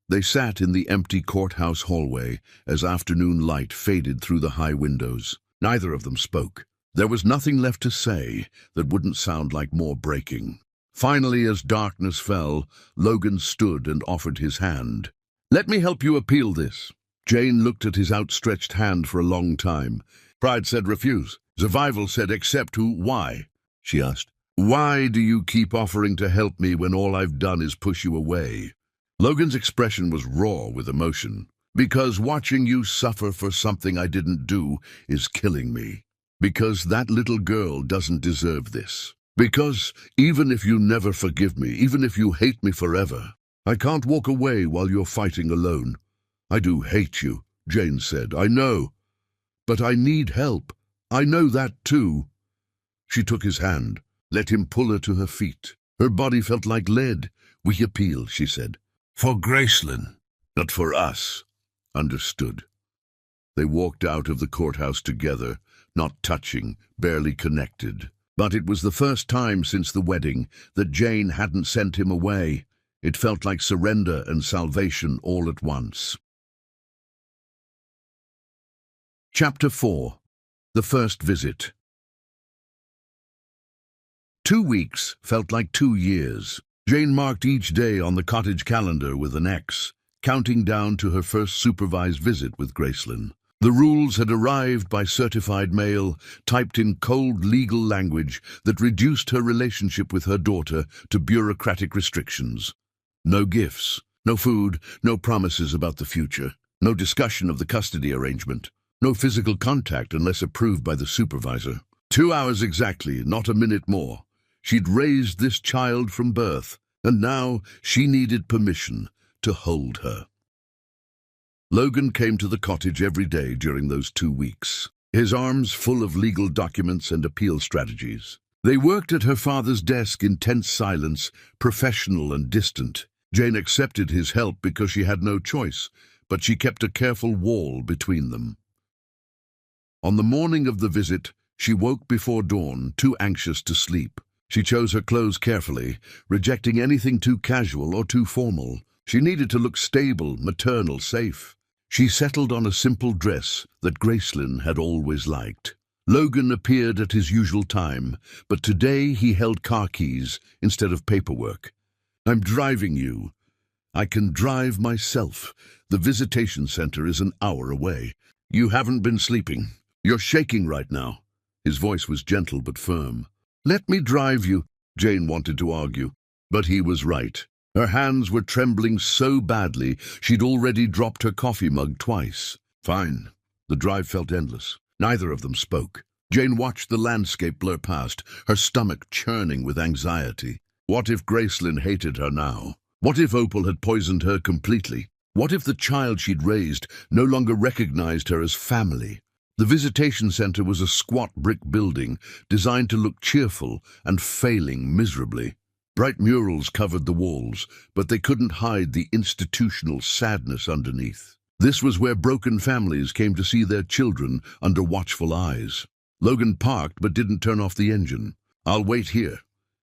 They sat in the empty courthouse hallway as afternoon light faded through the high windows. Neither of them spoke. There was nothing left to say that wouldn't sound like more breaking. Finally, as darkness fell, Logan stood and offered his hand. Let me help you appeal this. Jane looked at his outstretched hand for a long time. Pride said refuse. Survival said accept. Why? She asked. Why do you keep offering to help me when all I've done is push you away? Logan's expression was raw with emotion. Because watching you suffer for something I didn't do is killing me. Because that little girl doesn't deserve this. Because even if you never forgive me, even if you hate me forever, I can't walk away while you're fighting alone. I do hate you, Jane said. I know. But I need help. I know that too. She took his hand. Let him pull her to her feet. Her body felt like lead. We appeal, she said. For Gracelyn, not for us. Understood. They walked out of the courthouse together, not touching, barely connected. But it was the first time since the wedding that Jane hadn't sent him away. It felt like surrender and salvation all at once. Chapter 4. The First Visit. 2 weeks felt like 2 years. Jane marked each day on the cottage calendar with an X, counting down to her first supervised visit with Gracelyn. The rules had arrived by certified mail, typed in cold legal language that reduced her relationship with her daughter to bureaucratic restrictions. No gifts, no food, no promises about the future, no discussion of the custody arrangement, no physical contact unless approved by the supervisor. 2 hours exactly, not a minute more. She'd raised this child from birth, and now she needed permission to hold her. Logan came to the cottage every day during those 2 weeks, his arms full of legal documents and appeal strategies. They worked at her father's desk in tense silence, professional and distant. Jane accepted his help because she had no choice, but she kept a careful wall between them. On the morning of the visit, she woke before dawn, too anxious to sleep. She chose her clothes carefully, rejecting anything too casual or too formal. She needed to look stable, maternal, safe. She settled on a simple dress that Gracelyn had always liked. Logan appeared at his usual time, but today he held car keys instead of paperwork. "I'm driving you. I can drive myself. The visitation center is an hour away. You haven't been sleeping. You're shaking right now." His voice was gentle but firm. "Let me drive you," Jane wanted to argue, but he was right. Her hands were trembling so badly she'd already dropped her coffee mug twice. Fine. The drive felt endless. Neither of them spoke. Jane watched the landscape blur past, her stomach churning with anxiety. What if Gracelyn hated her now? What if Opal had poisoned her completely? What if the child she'd raised no longer recognized her as family? The visitation center was a squat brick building designed to look cheerful and failing miserably. Bright murals covered the walls, but they couldn't hide the institutional sadness underneath. This was where broken families came to see their children under watchful eyes. Logan parked but didn't turn off the engine. "I'll wait here."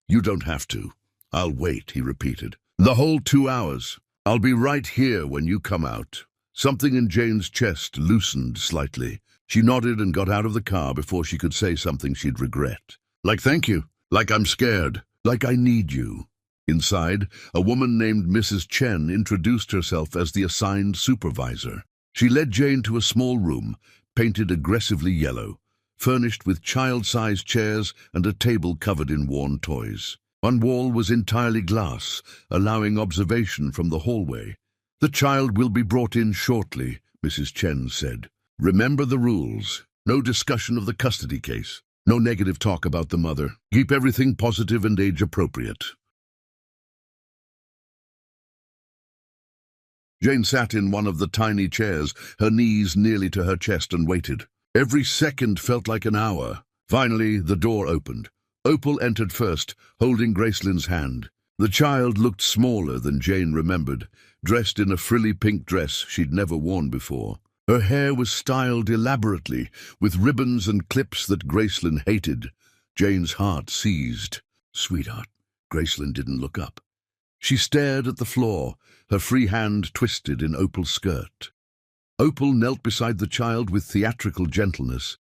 "You don't have to." "I'll wait," he repeated. "The whole 2 hours. I'll be right here when you come out." Something in Jane's chest loosened slightly. She nodded and got out of the car before she could say something she'd regret. "Like thank you, like I'm scared, like I need you." Inside, a woman named Mrs. Chen introduced herself as the assigned supervisor. She led Jane to a small room, painted aggressively yellow, furnished with child-sized chairs and a table covered in worn toys. One wall was entirely glass, allowing observation from the hallway. "The child will be brought in shortly," Mrs. Chen said. "Remember the rules. No discussion of the custody case. No negative talk about the mother. Keep everything positive and age-appropriate." Jane sat in one of the tiny chairs, her knees nearly to her chest, and waited. Every second felt like an hour. Finally, the door opened. Opal entered first, holding Gracelyn's hand. The child looked smaller than Jane remembered, dressed in a frilly pink dress she'd never worn before. Her hair was styled elaborately, with ribbons and clips that Gracelyn hated. Jane's heart seized. "Sweetheart." Gracelyn didn't look up. She stared at the floor, her free hand twisted in Opal's skirt. Opal knelt beside the child with theatrical gentleness.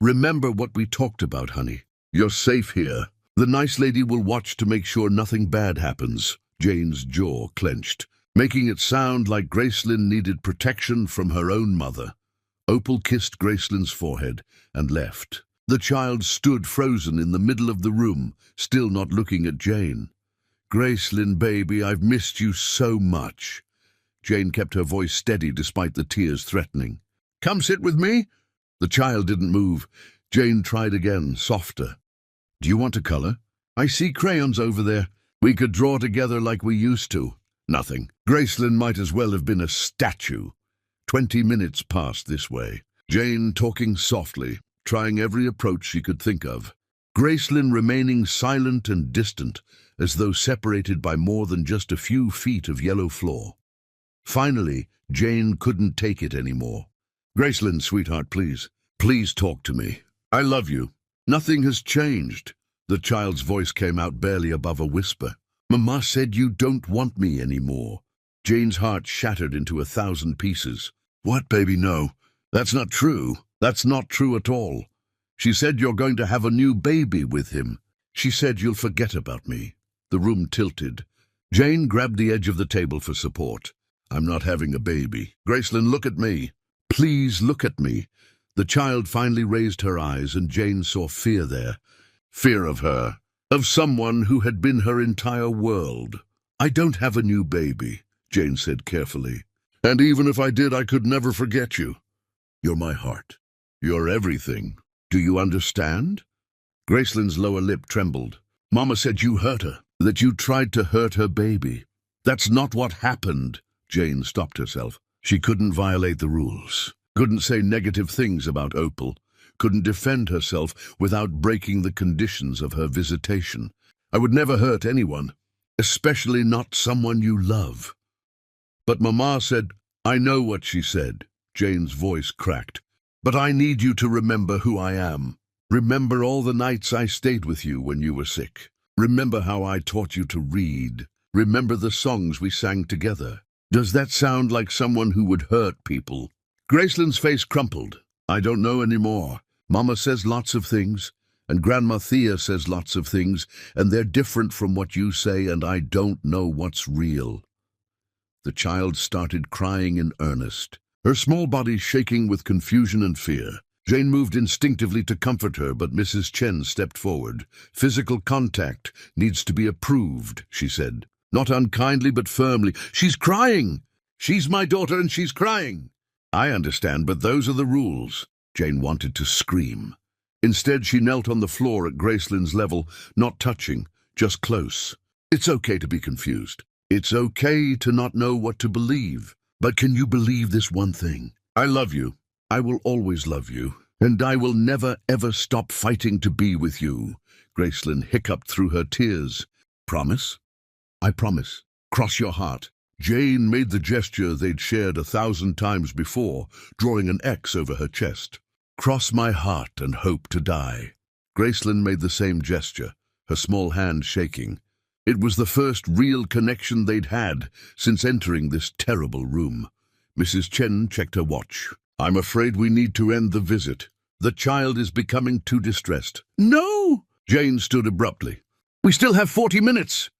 "Remember what we talked about, honey. You're safe here. The nice lady will watch to make sure nothing bad happens." Jane's jaw clenched, making it sound like Gracelyn needed protection from her own mother. Opal kissed Gracelyn's forehead and left. The child stood frozen in the middle of the room, still not looking at Jane. "Gracelyn, baby, I've missed you so much." Jane kept her voice steady despite the tears threatening. "Come sit with me." The child didn't move. Jane tried again, softer. "Do you want to color? I see crayons over there. We could draw together like we used to." Nothing. Gracelyn might as well have been a statue. 20 minutes passed this way. Jane talking softly, trying every approach she could think of. Gracelyn remaining silent and distant, as though separated by more than just a few feet of yellow floor. Finally, Jane couldn't take it anymore. "Gracelyn, sweetheart, please. Please talk to me. I love you. Nothing has changed." The child's voice came out barely above a whisper. "Mama said you don't want me anymore." Jane's heart shattered into 1,000 pieces. "What, baby? No. That's not true. That's not true at all. She said you're going to have a new baby with him. She said you'll forget about me." The room tilted. Jane grabbed the edge of the table for support. "I'm not having a baby. Gracelyn, look at me. Please look at me." The child finally raised her eyes, and Jane saw fear there. Fear of her. Of someone who had been her entire world. "I don't have a new baby," Jane said carefully. "And even if I did, I could never forget you. You're my heart. You're everything. Do you understand?" Gracelyn's lower lip trembled. "Mama said you hurt her, that you tried to hurt her baby." "That's not what happened." Jane stopped herself. She couldn't violate the rules, couldn't say negative things about Opal, couldn't defend herself without breaking the conditions of her visitation. "I would never hurt anyone, especially not someone you love." "But Mama said—" "I know what she said." Jane's voice cracked. But I need you to remember who I am. Remember all the nights I stayed with you when you were sick. Remember how I taught you to read. Remember the songs we sang together. Does that sound like someone who would hurt people?" Graceland's face crumpled. "I don't know anymore. Mama says lots of things, and Grandma Thea says lots of things, and they're different from what you say, and I don't know what's real." The child started crying in earnest, her small body shaking with confusion and fear. Jane moved instinctively to comfort her, but Mrs. Chen stepped forward. "Physical contact needs to be approved," she said. Not unkindly, but firmly. "She's crying! She's my daughter and she's crying!" "I understand, but those are the rules." Jane wanted to scream. Instead, she knelt on the floor at Graceland's level, not touching, just close. "It's okay to be confused. It's okay to not know what to believe. But can you believe this one thing? I love you. I will always love you. And I will never, ever stop fighting to be with you." Graceland hiccuped through her tears. "Promise?" "I promise. Cross your heart." Jane made the gesture they'd shared 1,000 times before, drawing an X over her chest. "Cross my heart and hope to die." Graceland made the same gesture, her small hand shaking. It was the first real connection they'd had since entering this terrible room. Mrs. Chen checked her watch. "I'm afraid we need to end the visit. The child is becoming too distressed." "No!" Jane stood abruptly. "We still have 40 minutes.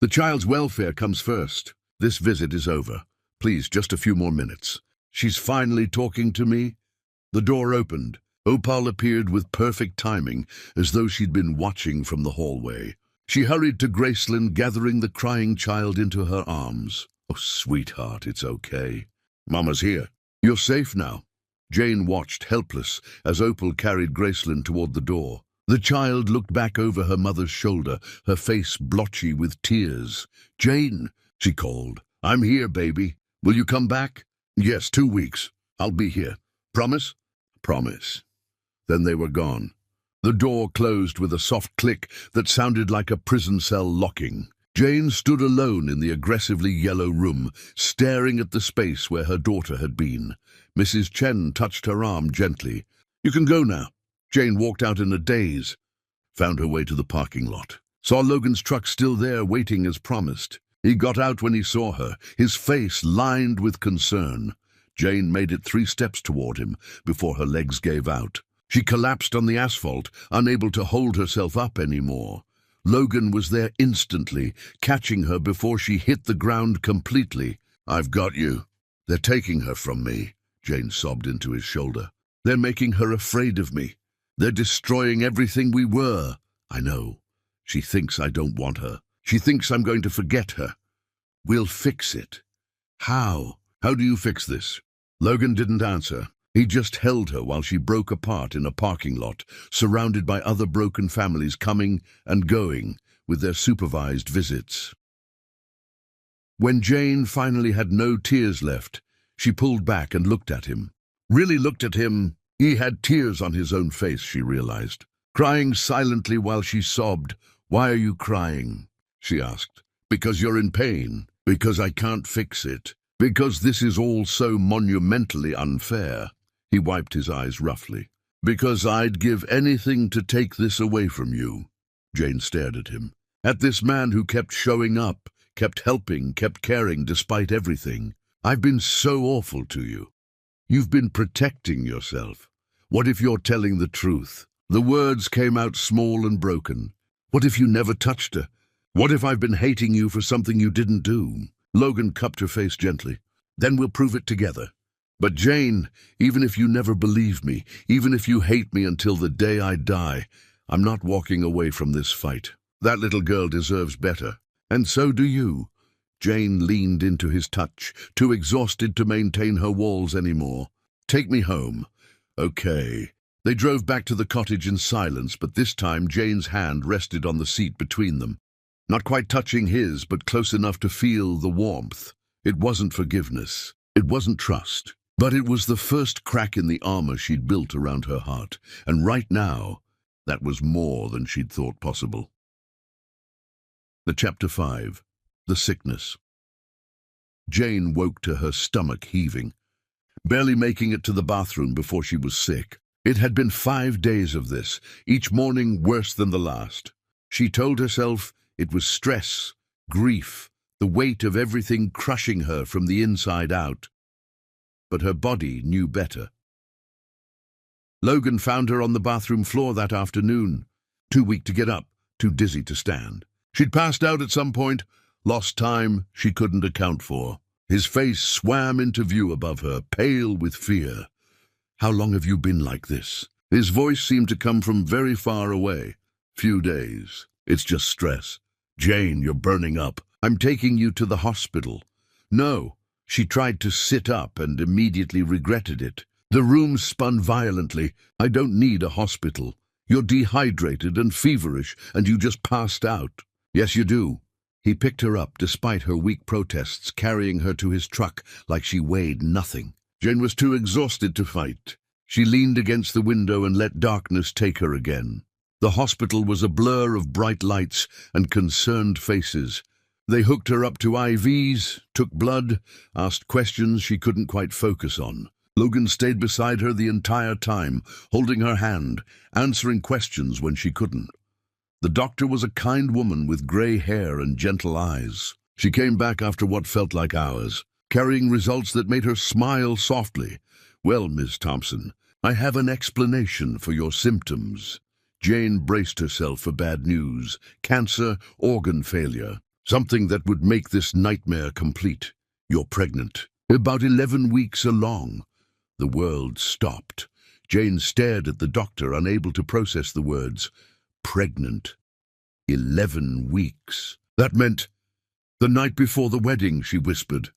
The child's welfare comes first. This visit is over. Please, just a few more minutes. She's finally talking to me." The door opened. Opal appeared with perfect timing, as though she'd been watching from the hallway. She hurried to Graceland, gathering the crying child into her arms. "Oh, sweetheart, it's okay. Mama's here. You're safe now." Jane watched, helpless, as Opal carried Graceland toward the door. The child looked back over her mother's shoulder, her face blotchy with tears. "Jane," she called. "I'm here, baby. Will you come back?" "Yes, 2 weeks. I'll be here. Promise?" "Promise." Then they were gone. The door closed with a soft click that sounded like a prison cell locking. Jane stood alone in the aggressively yellow room, staring at the space where her daughter had been. Mrs. Chen touched her arm gently. "You can go now." Jane walked out in a daze, found her way to the parking lot, saw Logan's truck still there waiting as promised. He got out when he saw her, his face lined with concern. Jane made it 3 steps toward him before her legs gave out. She collapsed on the asphalt, unable to hold herself up anymore. Logan was there instantly, catching her before she hit the ground completely. "I've got you. They're taking her from me," Jane sobbed into his shoulder. "They're making her afraid of me. They're destroying everything we were." "I know. She thinks I don't want her. She thinks I'm going to forget her. We'll fix it." "How? How do you fix this?" Logan didn't answer. He just held her while she broke apart in a parking lot, surrounded by other broken families coming and going with their supervised visits. When Jane finally had no tears left, she pulled back and looked at him. Really looked at him. He had tears on his own face, she realized, crying silently while she sobbed. "Why are you crying?" she asked. "Because you're in pain. Because I can't fix it. Because this is all so monumentally unfair." He wiped his eyes roughly. "Because I'd give anything to take this away from you." Jane stared at him. At this man who kept showing up, kept helping, kept caring despite everything. "I've been so awful to you. You've been protecting yourself. What if you're telling the truth?" The words came out small and broken. "What if you never touched her? What if I've been hating you for something you didn't do?" Logan cupped her face gently. "Then we'll prove it together. But Jane, even if you never believe me, even if you hate me until the day I die, I'm not walking away from this fight. That little girl deserves better. And so do you." Jane leaned into his touch, too exhausted to maintain her walls anymore. "Take me home." "Okay." They drove back to the cottage in silence, but this time Jane's hand rested on the seat between them. Not quite touching his, but close enough to feel the warmth. It wasn't forgiveness. It wasn't trust. But it was the first crack in the armor she'd built around her heart, and right now, that was more than she'd thought possible. Chapter 5. The Sickness. Jane woke to her stomach heaving. barely making it to the bathroom before she was sick. It had been 5 days of this, each morning worse than the last. She told herself it was stress, grief, the weight of everything crushing her from the inside out. But her body knew better. Logan found her on the bathroom floor that afternoon, too weak to get up, too dizzy to stand. She'd passed out at some point, lost time she couldn't account for. His face swam into view above her, pale with fear. "How long have you been like this?" His voice seemed to come from very far away. "Few days. It's just stress. Jane, you're burning up. I'm taking you to the hospital." "No." She tried to sit up and immediately regretted it. The room spun violently. "I don't need a hospital. You're dehydrated and feverish, and you just passed out." "Yes, you do." He picked her up despite her weak protests, carrying her to his truck like she weighed nothing. Jane was too exhausted to fight. She leaned against the window and let darkness take her again. The hospital was a blur of bright lights and concerned faces. They hooked her up to IVs, took blood, asked questions she couldn't quite focus on. Logan stayed beside her the entire time, holding her hand, answering questions when she couldn't. The doctor was a kind woman with grey hair and gentle eyes. She came back after what felt like hours, carrying results that made her smile softly. "Well, Miss Thompson, I have an explanation for your symptoms." Jane braced herself for bad news: cancer, organ failure, something that would make this nightmare complete. "You're pregnant. About 11 weeks along." The world stopped. Jane stared at the doctor, unable to process the words. Pregnant. 11 weeks. That meant the night before the wedding, she whispered.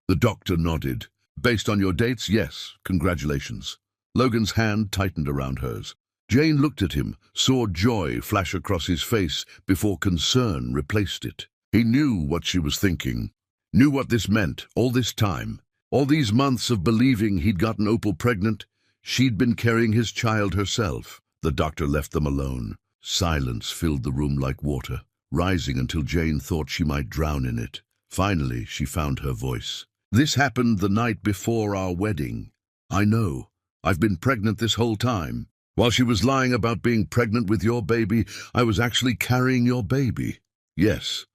The doctor nodded. "Based on your dates, yes. Congratulations." Logan's hand tightened around hers. Jane looked at him, saw joy flash across his face before concern replaced it. He knew what she was thinking, knew what this meant all this time. All these months of believing he'd gotten Opal pregnant, she'd been carrying his child herself. The doctor left them alone. Silence filled the room like water, rising until Jane thought she might drown in it. Finally, she found her voice. "This happened the night before our wedding. I know. I've been pregnant this whole time. While she was lying about being pregnant with your baby, I was actually carrying your baby. Yes."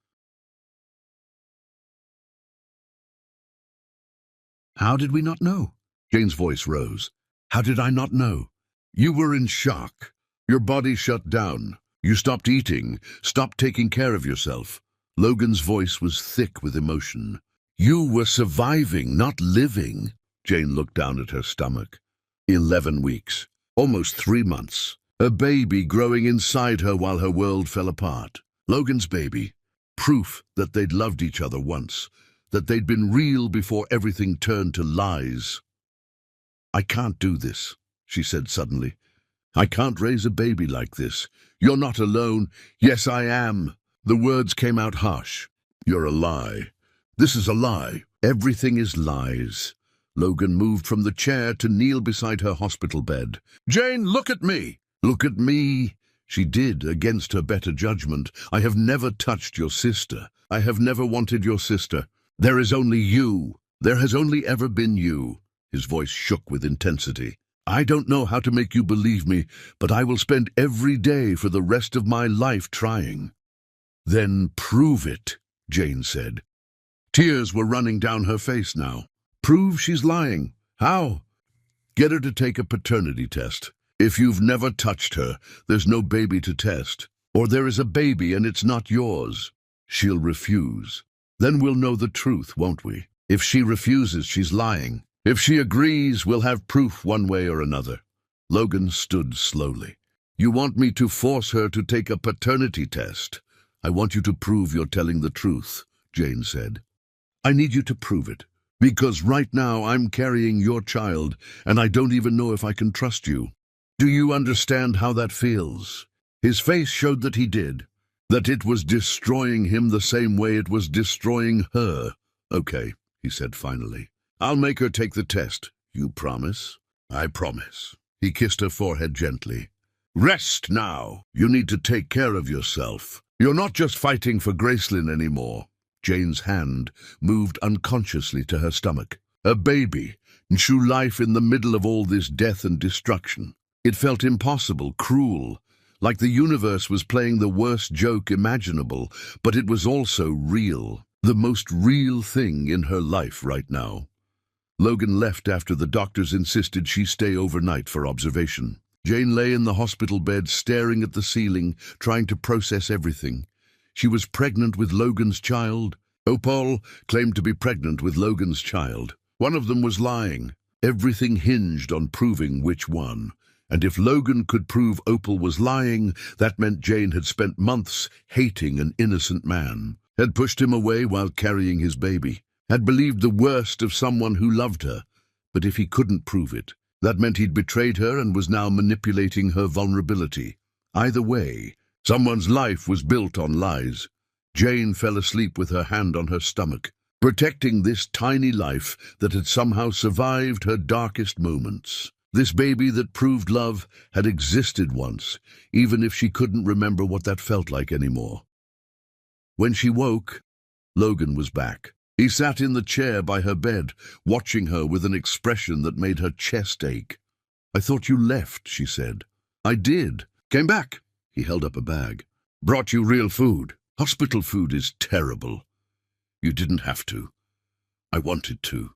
"How did we not know?" Jane's voice rose. "How did I not know?" "You were in shock. Your body shut down. You stopped eating, stopped taking care of yourself." Logan's voice was thick with emotion. "You were surviving, not living." Jane looked down at her stomach. 11 weeks. Almost 3 months. A baby growing inside her while her world fell apart. Logan's baby. Proof that they'd loved each other once. That they'd been real before everything turned to lies. "I can't do this," she said suddenly. "I can't raise a baby like this. You're not alone." "Yes, I am." The words came out harsh. "You're a lie. This is a lie. Everything is lies." Logan moved from the chair to kneel beside her hospital bed. "Jane, look at me." "Look at me." She did, against her better judgment. "I have never touched your sister. I have never wanted your sister. There is only you. There has only ever been you." His voice shook with intensity. "I don't know how to make you believe me, but I will spend every day for the rest of my life trying." "Then prove it," Jane said. Tears were running down her face now. "Prove she's lying. How?" "Get her to take a paternity test. If you've never touched her, there's no baby to test. Or there is a baby and it's not yours. She'll refuse. Then we'll know the truth, won't we? If she refuses, she's lying. If she agrees, we'll have proof one way or another." Logan stood slowly. "You want me to force her to take a paternity test?" "I want you to prove you're telling the truth," Jane said. "I need you to prove it. Because right now I'm carrying your child, and I don't even know if I can trust you. Do you understand how that feels?" His face showed that he did, that it was destroying him the same way it was destroying her. "Okay," he said finally. "I'll make her take the test. You promise?" "I promise." He kissed her forehead gently. "Rest now. You need to take care of yourself. You're not just fighting for Gracelyn anymore." Jane's hand moved unconsciously to her stomach. "A baby. New life in the middle of all this death and destruction. It felt impossible, cruel, like the universe was playing the worst joke imaginable, but it was also real, the most real thing in her life right now. Logan left after the doctors insisted she stay overnight for observation. Jane lay in the hospital bed, staring at the ceiling, trying to process everything. She was pregnant with Logan's child. Opal claimed to be pregnant with Logan's child. One of them was lying. Everything hinged on proving which one. And if Logan could prove Opal was lying, that meant Jane had spent months hating an innocent man, had pushed him away while carrying his baby, had believed the worst of someone who loved her. But if he couldn't prove it, that meant he'd betrayed her and was now manipulating her vulnerability. Either way, someone's life was built on lies. Jane fell asleep with her hand on her stomach, protecting this tiny life that had somehow survived her darkest moments. This baby that proved love had existed once, even if she couldn't remember what that felt like anymore. When she woke, Logan was back. He sat in the chair by her bed, watching her with an expression that made her chest ache. "I thought you left," she said. "I did. Came back." He held up a bag. "Brought you real food. Hospital food is terrible." "You didn't have to. I wanted to."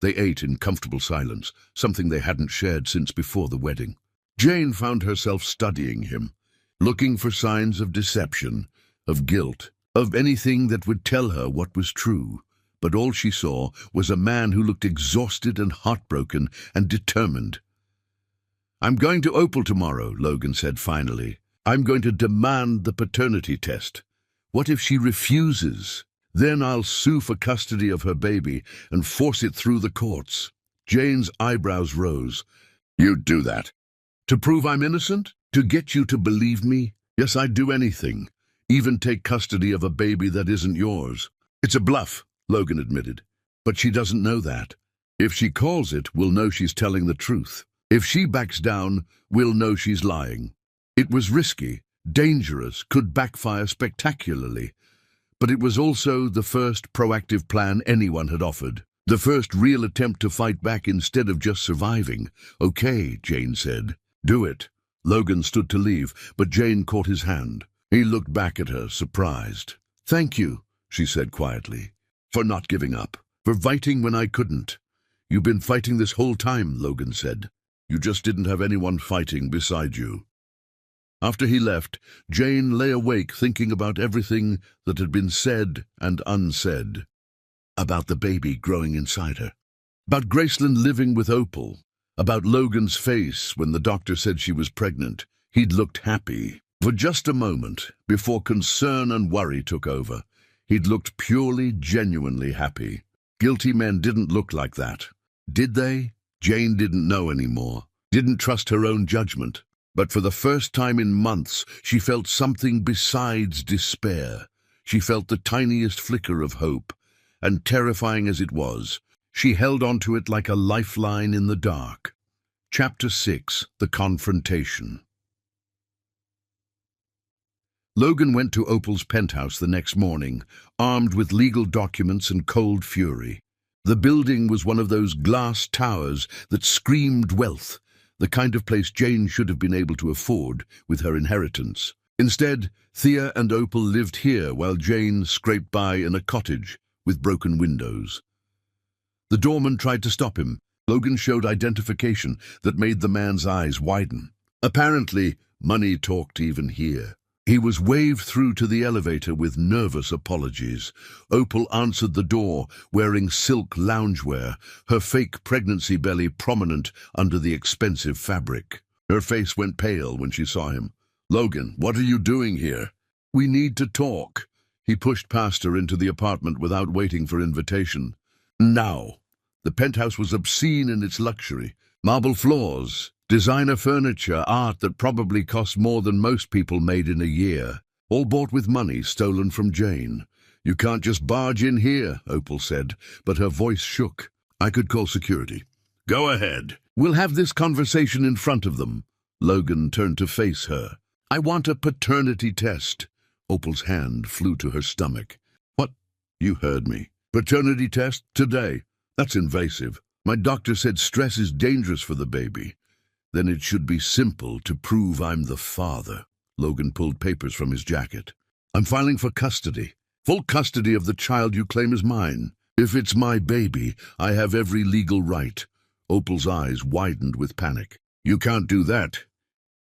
They ate in comfortable silence, something they hadn't shared since before the wedding. Jane found herself studying him, looking for signs of deception, of guilt, of anything that would tell her what was true. But all she saw was a man who looked exhausted and heartbroken and determined. "I'm going to Opal tomorrow," Logan said finally. "I'm going to demand the paternity test. What if she refuses? Then I'll sue for custody of her baby and force it through the courts." Jane's eyebrows rose. "You'd do that? To prove I'm innocent? To get you to believe me? Yes, I'd do anything. Even take custody of a baby that isn't yours." "It's a bluff," Logan admitted. "But she doesn't know that. If she calls it, we'll know she's telling the truth. If she backs down, we'll know she's lying." It was risky, dangerous, could backfire spectacularly. But it was also the first proactive plan anyone had offered. The first real attempt to fight back instead of just surviving. "Okay," Jane said. "Do it." Logan stood to leave, but Jane caught his hand. He looked back at her, surprised. "Thank you," she said quietly, "for not giving up, for fighting when I couldn't." "You've been fighting this whole time," Logan said. "You just didn't have anyone fighting beside you." After he left, Jane lay awake thinking about everything that had been said and unsaid. About the baby growing inside her. About Graceland living with Opal. About Logan's face when the doctor said she was pregnant. He'd looked happy. For just a moment, before concern and worry took over, he'd looked purely, genuinely happy. Guilty men didn't look like that. Did they? Jane didn't know anymore. Didn't trust her own judgment. But for the first time in months, she felt something besides despair. She felt the tiniest flicker of hope, and terrifying as it was, she held onto it like a lifeline in the dark. Chapter 6: The Confrontation. Logan went to Opal's penthouse the next morning, armed with legal documents and cold fury. The building was one of those glass towers that screamed wealth, the kind of place Jane should have been able to afford with her inheritance. Instead, Thea and Opal lived here while Jane scraped by in a cottage with broken windows. The doorman tried to stop him. Logan showed identification that made the man's eyes widen. Apparently, money talked even here. He was waved through to the elevator with nervous apologies. Opal answered the door, wearing silk loungewear, her fake pregnancy belly prominent under the expensive fabric. Her face went pale when she saw him. "Logan, what are you doing here?" "We need to talk." He pushed past her into the apartment without waiting for invitation. Now. The penthouse was obscene in its luxury. Marble floors, designer furniture, art that probably cost more than most people made in a year. All bought with money stolen from Jane. "You can't just barge in here," Opal said, but her voice shook. "I could call security." "Go ahead." "We'll have this conversation in front of them." Logan turned to face her. "I want a paternity test." Opal's hand flew to her stomach. "What? You heard me. Paternity test today. That's invasive." My doctor said stress is dangerous for the baby. Then it should be simple to prove I'm the father. Logan pulled papers from his jacket. I'm filing for custody. Full custody of the child you claim is mine. If it's my baby, I have every legal right. Opal's eyes widened with panic. You can't do that.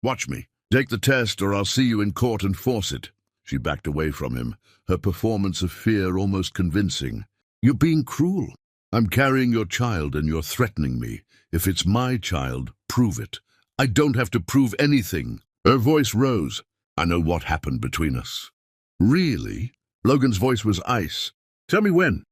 Watch me. Take the test or I'll see you in court and force it. She backed away from him, her performance of fear almost convincing. You're being cruel. I'm carrying your child and you're threatening me. If it's my child, prove it. I don't have to prove anything. Her voice rose. I know what happened between us. Really? Logan's voice was ice. Tell me when.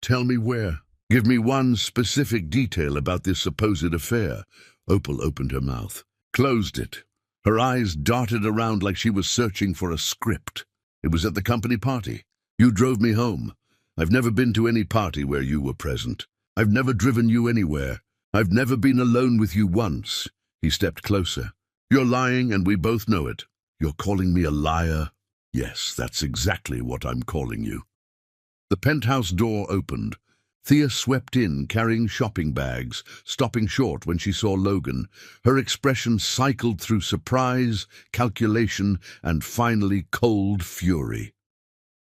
Tell me where. Give me one specific detail about this supposed affair. Opal opened her mouth, closed it. Her eyes darted around like she was searching for a script. It was at the company party. You drove me home. I've never been to any party where you were present. I've never driven you anywhere. I've never been alone with you once. He stepped closer. You're lying and we both know it. You're calling me a liar? Yes, that's exactly what I'm calling you. The penthouse door opened. Thea swept in, carrying shopping bags, stopping short when she saw Logan. Her expression cycled through surprise, calculation, and finally cold fury.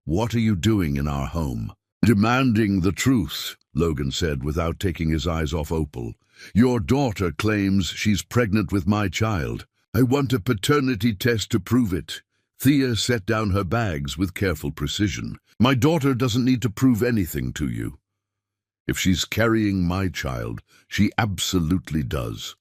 What are you doing in our home? Demanding the truth, Logan said without taking his eyes off Opal. Your daughter claims she's pregnant with my child. I want a paternity test to prove it. Thea set down her bags with careful precision. My daughter doesn't need to prove anything to you. If she's carrying my child, she absolutely does.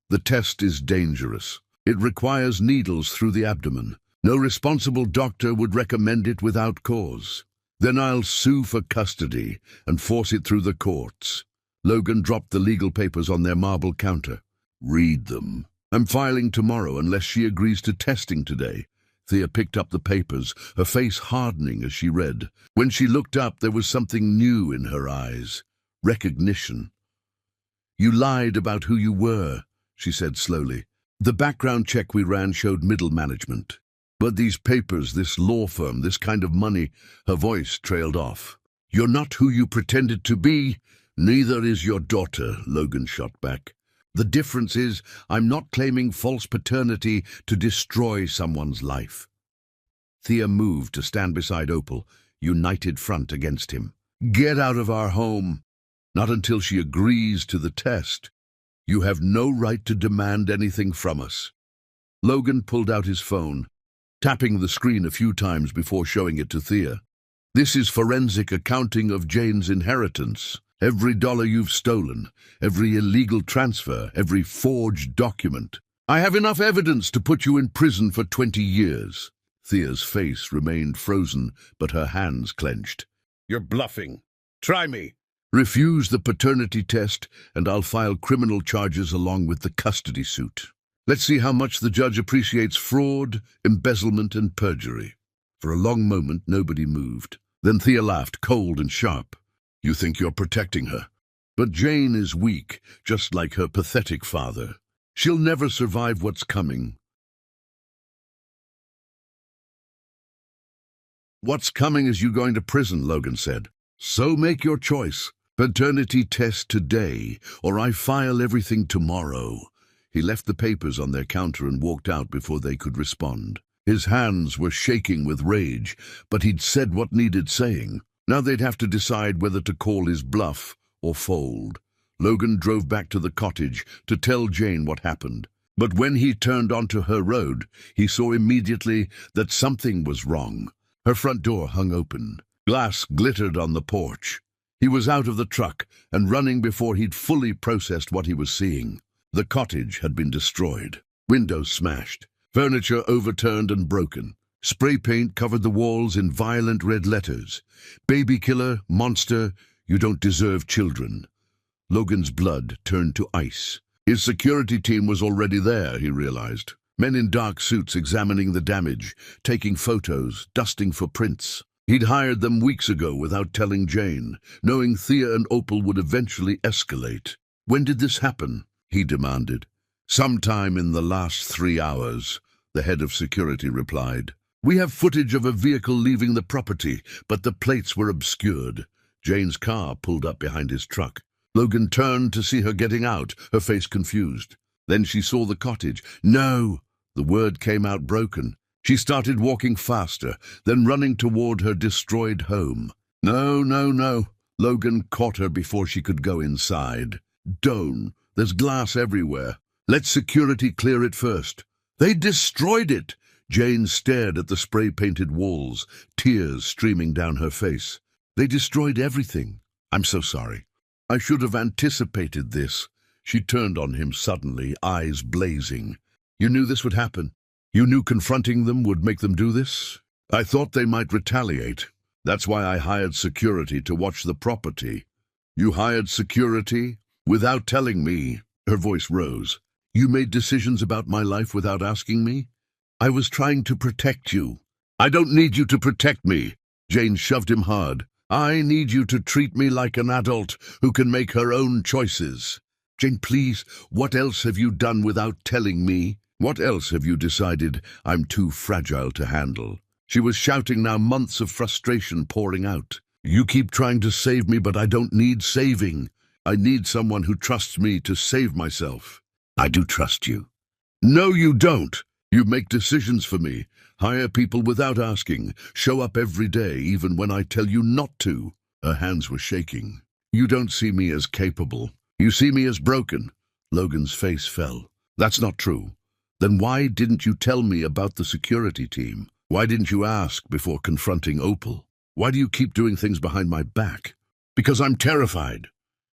The test is dangerous. It requires needles through the abdomen. No responsible doctor would recommend it without cause. Then I'll sue for custody and force it through the courts. Logan dropped the legal papers on their marble counter. Read them. I'm filing tomorrow unless she agrees to testing today. Thea picked up the papers, her face hardening as she read. When she looked up, there was something new in her eyes. Recognition. You lied about who you were, she said slowly. The background check we ran showed middle management. But these papers, this law firm, this kind of money, her voice trailed off. You're not who you pretended to be. Neither is your daughter, Logan shot back. The difference is, I'm not claiming false paternity to destroy someone's life. Thea moved to stand beside Opal, united front against him. Get out of our home. Not until she agrees to the test. You have no right to demand anything from us. Logan pulled out his phone, tapping the screen a few times before showing it to Thea. This is forensic accounting of Jane's inheritance. Every dollar you've stolen, every illegal transfer, every forged document. I have enough evidence to put you in prison for 20 years. Thea's face remained frozen, but her hands clenched. You're bluffing. Try me. Refuse the paternity test, and I'll file criminal charges along with the custody suit. Let's see how much the judge appreciates fraud, embezzlement, and perjury. For a long moment, nobody moved. Then Thea laughed, cold and sharp. You think you're protecting her. But Jane is weak, just like her pathetic father. She'll never survive what's coming. What's coming is you going to prison, Logan said. So make your choice. Paternity test today, or I file everything tomorrow. He left the papers on their counter and walked out before they could respond. His hands were shaking with rage, but he'd said what needed saying. Now they'd have to decide whether to call his bluff or fold. Logan drove back to the cottage to tell Jane what happened. But when he turned onto her road, he saw immediately that something was wrong. Her front door hung open. Glass glittered on the porch. He was out of the truck and running before he'd fully processed what he was seeing. The cottage had been destroyed. Windows smashed. Furniture overturned and broken. Spray paint covered the walls in violent red letters. Baby killer, monster, you don't deserve children. Logan's blood turned to ice. His security team was already there, he realized. Men in dark suits examining the damage, taking photos, dusting for prints. He'd hired them weeks ago without telling Jane, knowing Thea and Opal would eventually escalate. When did this happen? He demanded. Sometime in the last 3 hours, the head of security replied. We have footage of a vehicle leaving the property, but the plates were obscured. Jane's car pulled up behind his truck. Logan turned to see her getting out, her face confused. Then she saw the cottage. No! The word came out broken. She started walking faster, then running toward her destroyed home. No, no, no. Logan caught her before she could go inside. Don't. There's glass everywhere. Let security clear it first. They destroyed it! Jane stared at the spray-painted walls, tears streaming down her face. They destroyed everything. I'm so sorry. I should have anticipated this. She turned on him suddenly, eyes blazing. You knew this would happen. You knew confronting them would make them do this? I thought they might retaliate. That's why I hired security to watch the property. You hired security without telling me. Her voice rose. You made decisions about my life without asking me? I was trying to protect you. I don't need you to protect me. Jane shoved him hard. I need you to treat me like an adult who can make her own choices. Jane, please, what else have you done without telling me? What else have you decided I'm too fragile to handle? She was shouting now, months of frustration pouring out. You keep trying to save me, but I don't need saving. I need someone who trusts me to save myself. I do trust you. No, you don't. You make decisions for me. Hire people without asking. Show up every day, even when I tell you not to. Her hands were shaking. You don't see me as capable. You see me as broken. Logan's face fell. That's not true. Then why didn't you tell me about the security team? Why didn't you ask before confronting Opal? Why do you keep doing things behind my back? Because I'm terrified.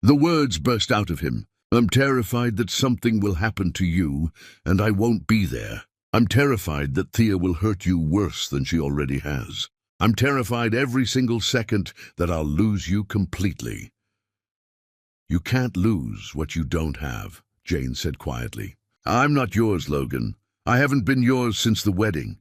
The words burst out of him. I'm terrified that something will happen to you, and I won't be there. I'm terrified that Thea will hurt you worse than she already has. I'm terrified every single second that I'll lose you completely. You can't lose what you don't have, Jane said quietly. I'm not yours, Logan. I haven't been yours since the wedding.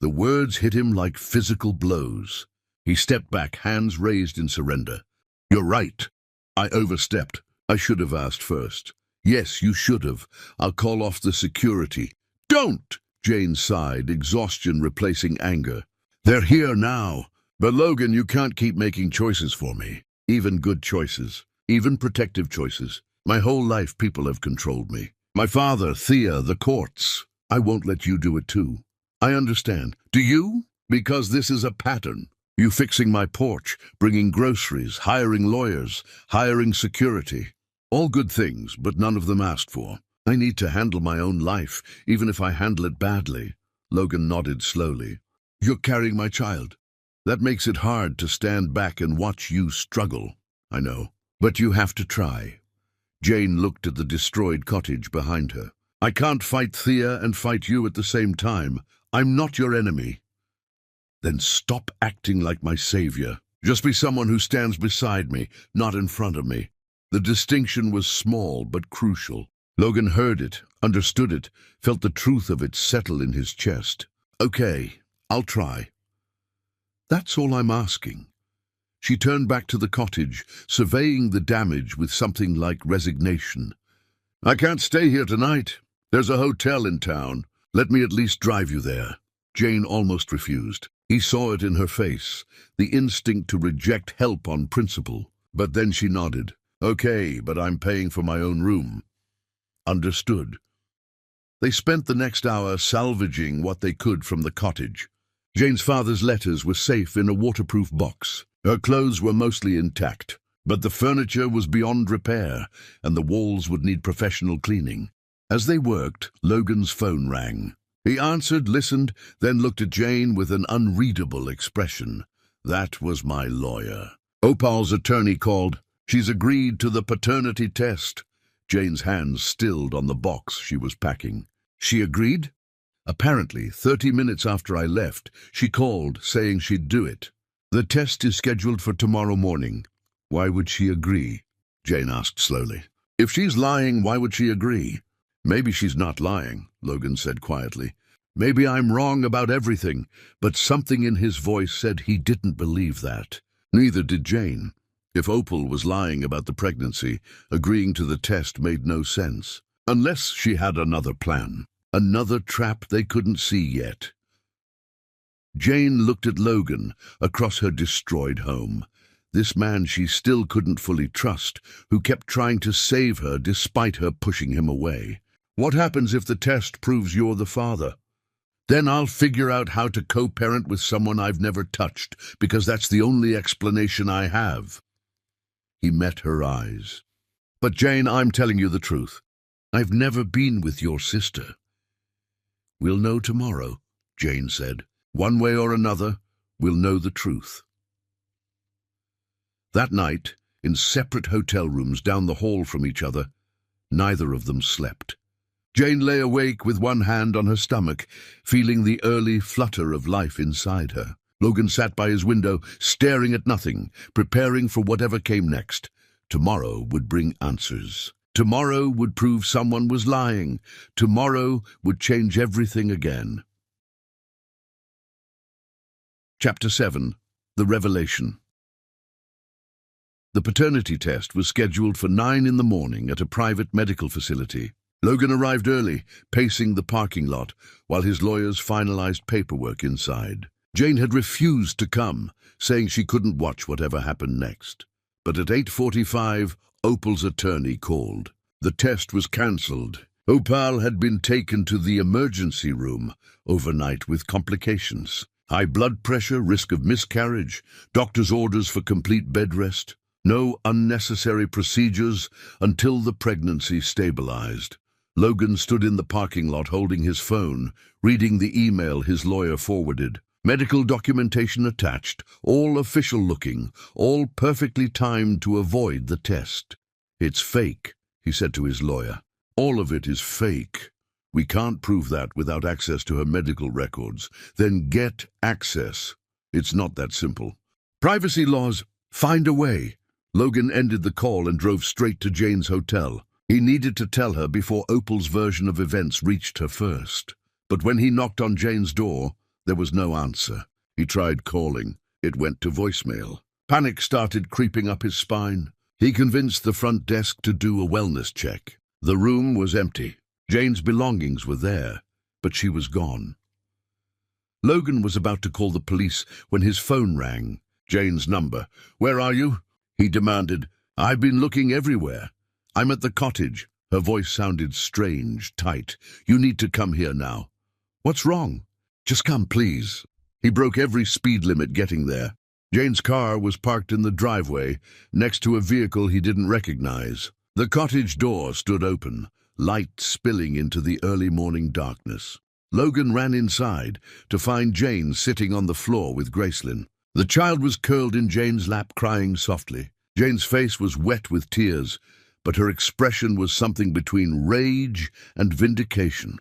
The words hit him like physical blows. He stepped back, hands raised in surrender. You're right. I overstepped. I should have asked first. Yes, you should have. I'll call off the security. Don't! Jane sighed, exhaustion replacing anger. They're here now. But Logan, you can't keep making choices for me. Even good choices. Even protective choices. My whole life people have controlled me. My father, Thea, the courts. I won't let you do it too. I understand. Do you? Because this is a pattern. You fixing my porch, bringing groceries, hiring lawyers, hiring security. All good things, but none of them asked for. I need to handle my own life, even if I handle it badly. Logan nodded slowly. You're carrying my child. That makes it hard to stand back and watch you struggle. I know. But you have to try. Jane looked at the destroyed cottage behind her. I can't fight Thea and fight you at the same time. I'm not your enemy. Then stop acting like my savior. Just be someone who stands beside me, not in front of me. The distinction was small but crucial. Logan heard it, understood it, felt the truth of it settle in his chest. Okay, I'll try. That's all I'm asking. She turned back to the cottage, surveying the damage with something like resignation. I can't stay here tonight. There's a hotel in town. Let me at least drive you there. Jane almost refused. He saw it in her face, the instinct to reject help on principle. But then she nodded. Okay, but I'm paying for my own room. Understood. They spent the next hour salvaging what they could from the cottage. Jane's father's letters were safe in a waterproof box. Her clothes were mostly intact, but the furniture was beyond repair, and the walls would need professional cleaning. As they worked, Logan's phone rang. He answered, listened, then looked at Jane with an unreadable expression. That was my lawyer. Opal's attorney called. She's agreed to the paternity test. Jane's hands stilled on the box she was packing. She agreed? Apparently, 30 minutes after I left, she called, saying she'd do it. The test is scheduled for tomorrow morning. Why would she agree? Jane asked slowly. If she's lying, why would she agree? Maybe she's not lying, Logan said quietly. Maybe I'm wrong about everything, but something in his voice said he didn't believe that. Neither did Jane. If Opal was lying about the pregnancy, agreeing to the test made no sense. Unless she had another plan. Another trap they couldn't see yet. Jane looked at Logan across her destroyed home. This man she still couldn't fully trust, who kept trying to save her despite her pushing him away. What happens if the test proves you're the father? Then I'll figure out how to co-parent with someone I've never touched, because that's the only explanation I have. He met her eyes. But Jane, I'm telling you the truth. I've never been with your sister. We'll know tomorrow, Jane said. One way or another, we'll know the truth. That night, in separate hotel rooms down the hall from each other, neither of them slept. Jane lay awake with one hand on her stomach, feeling the early flutter of life inside her. Logan sat by his window, staring at nothing, preparing for whatever came next. Tomorrow would bring answers. Tomorrow would prove someone was lying. Tomorrow would change everything again. Chapter 7. The Revelation. The paternity test was scheduled for 9 in the morning at a private medical facility. Logan arrived early, pacing the parking lot, while his lawyers finalized paperwork inside. Jane had refused to come, saying she couldn't watch whatever happened next. But at 8:45, Opal's attorney called. The test was cancelled. Opal had been taken to the emergency room overnight with complications. High blood pressure, risk of miscarriage, doctor's orders for complete bed rest. No unnecessary procedures until the pregnancy stabilized. Logan stood in the parking lot holding his phone, reading the email his lawyer forwarded. Medical documentation attached, all official-looking, all perfectly timed to avoid the test. It's fake, he said to his lawyer. All of it is fake. We can't prove that without access to her medical records. Then get access. It's not that simple. Privacy laws, find a way. Logan ended the call and drove straight to Jane's hotel. He needed to tell her before Opal's version of events reached her first. But when he knocked on Jane's door, there was no answer. He tried calling. It went to voicemail. Panic started creeping up his spine. He convinced the front desk to do a wellness check. The room was empty. Jane's belongings were there, but she was gone. Logan was about to call the police when his phone rang. Jane's number. "Where are you?" he demanded. "I've been looking everywhere." "I'm at the cottage." Her voice sounded strange, tight. "You need to come here now." "What's wrong?" "Just come, please." He broke every speed limit getting there. Jane's car was parked in the driveway, next to a vehicle he didn't recognize. The cottage door stood open, light spilling into the early morning darkness. Logan ran inside to find Jane sitting on the floor with Gracelyn. The child was curled in Jane's lap, crying softly. Jane's face was wet with tears, but her expression was something between rage and vindication.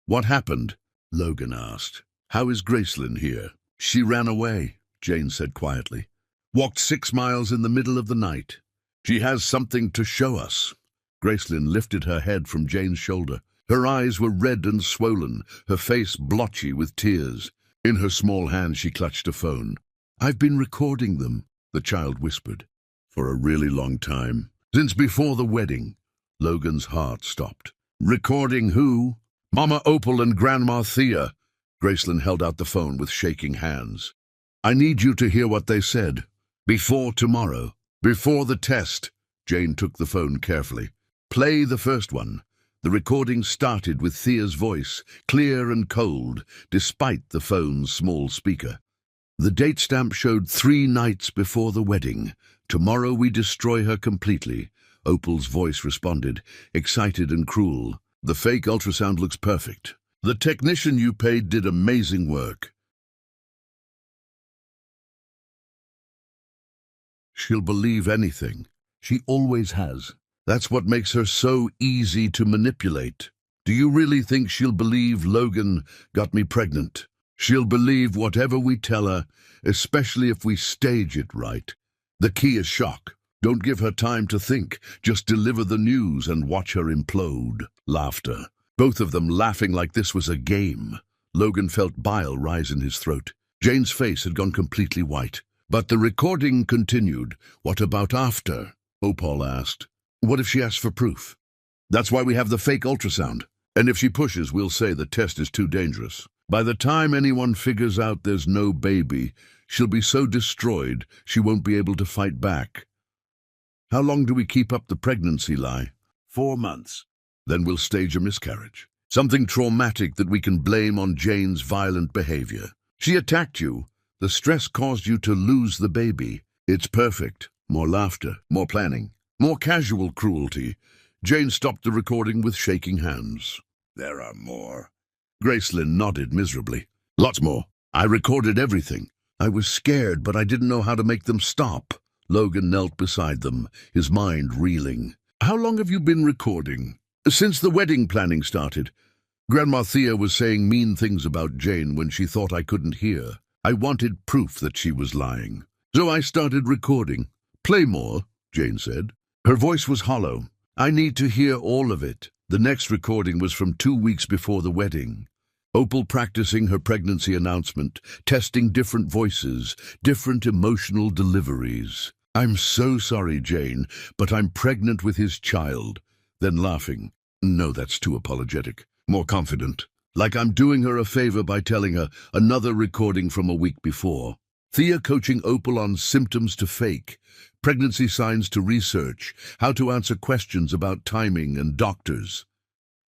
"What happened?" Logan asked. "How is Gracelyn here?" "She ran away," Jane said quietly. "Walked 6 miles in the middle of the night. She has something to show us." Gracelyn lifted her head from Jane's shoulder. Her eyes were red and swollen, her face blotchy with tears. In her small hand she clutched a phone. "I've been recording them," the child whispered. "For a really long time. Since before the wedding." Logan's heart stopped. "Recording who?" "Mama Opal and Grandma Thea." Gracelyn held out the phone with shaking hands. "I need you to hear what they said. Before tomorrow. Before the test." Jane took the phone carefully. "Play the first one." The recording started with Thea's voice, clear and cold, despite the phone's small speaker. The date stamp showed 3 nights before the wedding. "Tomorrow we destroy her completely." Opal's voice responded, excited and cruel. "The fake ultrasound looks perfect. The technician you paid did amazing work." "She'll believe anything. She always has. That's what makes her so easy to manipulate. Do you really think she'll believe Logan got me pregnant? She'll believe whatever we tell her, especially if we stage it right. The key is shock. Don't give her time to think. Just deliver the news and watch her implode." Laughter. Both of them laughing like this was a game. Logan felt bile rise in his throat. Jane's face had gone completely white. But the recording continued. "What about after?" Opal asked. "What if she asks for proof?" "That's why we have the fake ultrasound. And if she pushes, we'll say the test is too dangerous. By the time anyone figures out there's no baby, She'll be so destroyed she won't be able to fight back. How long do we keep up the pregnancy lie? 4 months. Then we'll stage a miscarriage. Something traumatic that we can blame on Jane's violent behavior. She attacked you. The stress caused you to lose the baby. It's perfect. More laughter, more planning, more casual cruelty. Jane stopped the recording with shaking hands. There are more. Gracelyn nodded miserably. Lots more. I recorded everything. I was scared, but I didn't know how to make them stop. Logan knelt beside them, his mind reeling. How long have you been recording? Since the wedding planning started. Grandma Thea was saying mean things about Jane when she thought I couldn't hear. I wanted proof that she was lying. So I started recording. Play more, Jane said. Her voice was hollow. I need to hear all of it. The next recording was from 2 weeks before the wedding. Opal practicing her pregnancy announcement, testing different voices, different emotional deliveries. I'm so sorry, Jane, but I'm pregnant with his child. Then laughing. No, that's too apologetic. More confident. Like I'm doing her a favor by telling her another recording from a week before. Thea coaching Opal on symptoms to fake, pregnancy signs to research, how to answer questions about timing and doctors.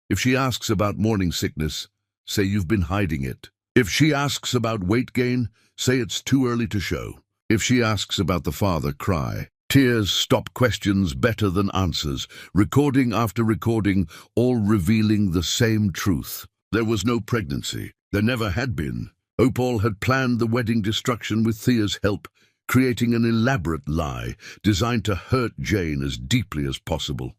If she asks about morning sickness, say you've been hiding it. If she asks about weight gain, say it's too early to show. If she asks about the father, cry. Tears stop questions better than answers, recording after recording, all revealing the same truth. There was no pregnancy. There never had been. Opal had planned the wedding destruction with Thea's help, creating an elaborate lie designed to hurt Jane as deeply as possible.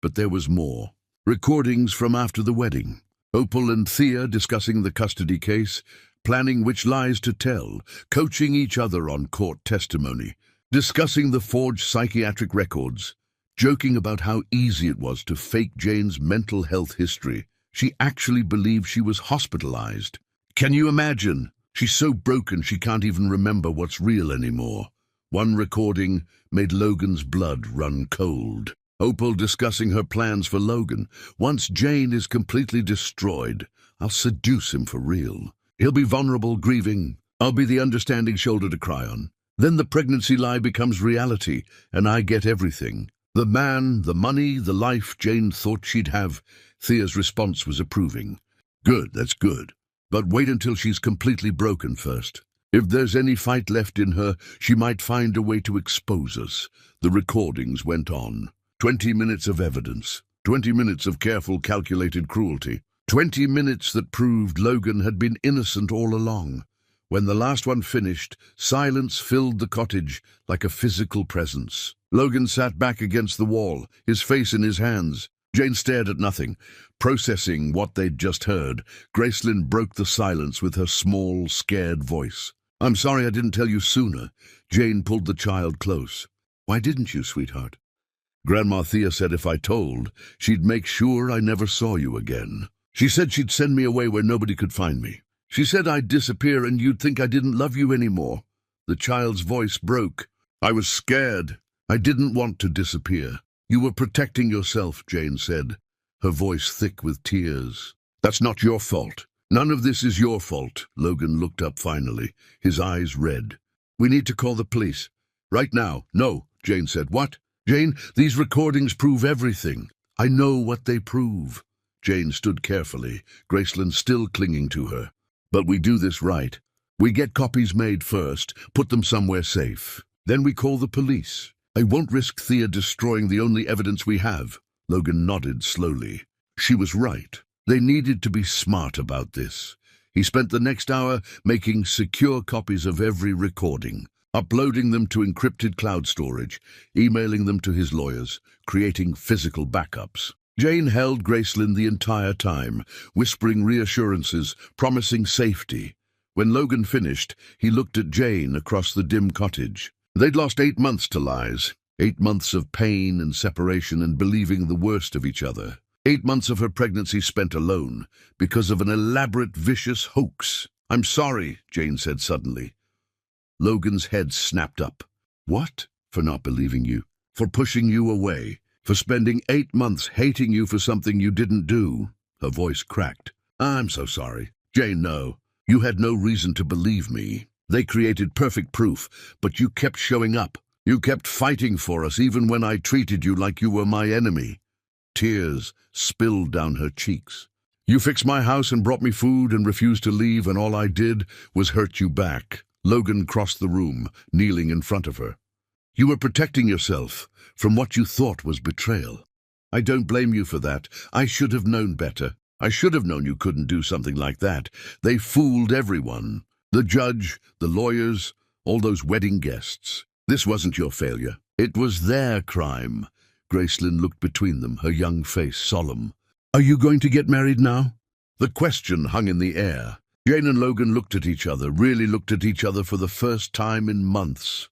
But there was more. Recordings from after the wedding. Opal and Thea discussing the custody case, planning which lies to tell, coaching each other on court testimony, discussing the forged psychiatric records, joking about how easy it was to fake Jane's mental health history. She actually believed she was hospitalized. Can you imagine? She's so broken she can't even remember what's real anymore. One recording made Logan's blood run cold. Opal discussing her plans for Logan. Once Jane is completely destroyed, I'll seduce him for real. He'll be vulnerable, grieving. I'll be the understanding shoulder to cry on. Then the pregnancy lie becomes reality, and I get everything. The man, the money, the life Jane thought she'd have. Thea's response was approving. Good, that's good. But wait until she's completely broken first. If there's any fight left in her, she might find a way to expose us. The recordings went on. 20 minutes of evidence. 20 minutes of careful, calculated cruelty. 20 minutes that proved Logan had been innocent all along. When the last one finished, silence filled the cottage like a physical presence. Logan sat back against the wall, his face in his hands. Jane stared at nothing, processing what they'd just heard. Gracelyn broke the silence with her small, scared voice. I'm sorry I didn't tell you sooner. Jane pulled the child close. Why didn't you, sweetheart? Grandma Thea said if I told, she'd make sure I never saw you again. She said she'd send me away where nobody could find me. She said I'd disappear and you'd think I didn't love you anymore. The child's voice broke. I was scared. I didn't want to disappear. You were protecting yourself, Jane said, her voice thick with tears. That's not your fault. None of this is your fault. Logan looked up finally, his eyes red. We need to call the police. Right now. No, Jane said. What? Jane, these recordings prove everything. I know what they prove. Jane stood carefully, Gracelyn still clinging to her. But we do this right. We get copies made first, put them somewhere safe. Then we call the police. I won't risk Thea destroying the only evidence we have. Logan nodded slowly. She was right. They needed to be smart about this. He spent the next hour making secure copies of every recording, uploading them to encrypted cloud storage, emailing them to his lawyers, creating physical backups. Jane held Gracelyn the entire time, whispering reassurances, promising safety. When Logan finished, he looked at Jane across the dim cottage. They'd lost 8 months to lies, 8 months of pain and separation and believing the worst of each other. 8 months of her pregnancy spent alone, because of an elaborate, vicious hoax. I'm sorry, Jane said suddenly. Logan's head snapped up. What? For not believing you. For pushing you away. For spending 8 months hating you for something you didn't do. Her voice cracked. I'm so sorry. Jane, no. You had no reason to believe me. They created perfect proof, but you kept showing up. You kept fighting for us even when I treated you like you were my enemy." Tears spilled down her cheeks. "You fixed my house and brought me food and refused to leave, and all I did was hurt you back." Logan crossed the room, kneeling in front of her. "You were protecting yourself from what you thought was betrayal. I don't blame you for that. I should have known better. I should have known you couldn't do something like that. They fooled everyone. The judge, the lawyers, all those wedding guests. This wasn't your failure. It was their crime." Gracelyn looked between them, her young face solemn. "Are you going to get married now?" The question hung in the air. Jane and Logan looked at each other, really looked at each other for the first time in months.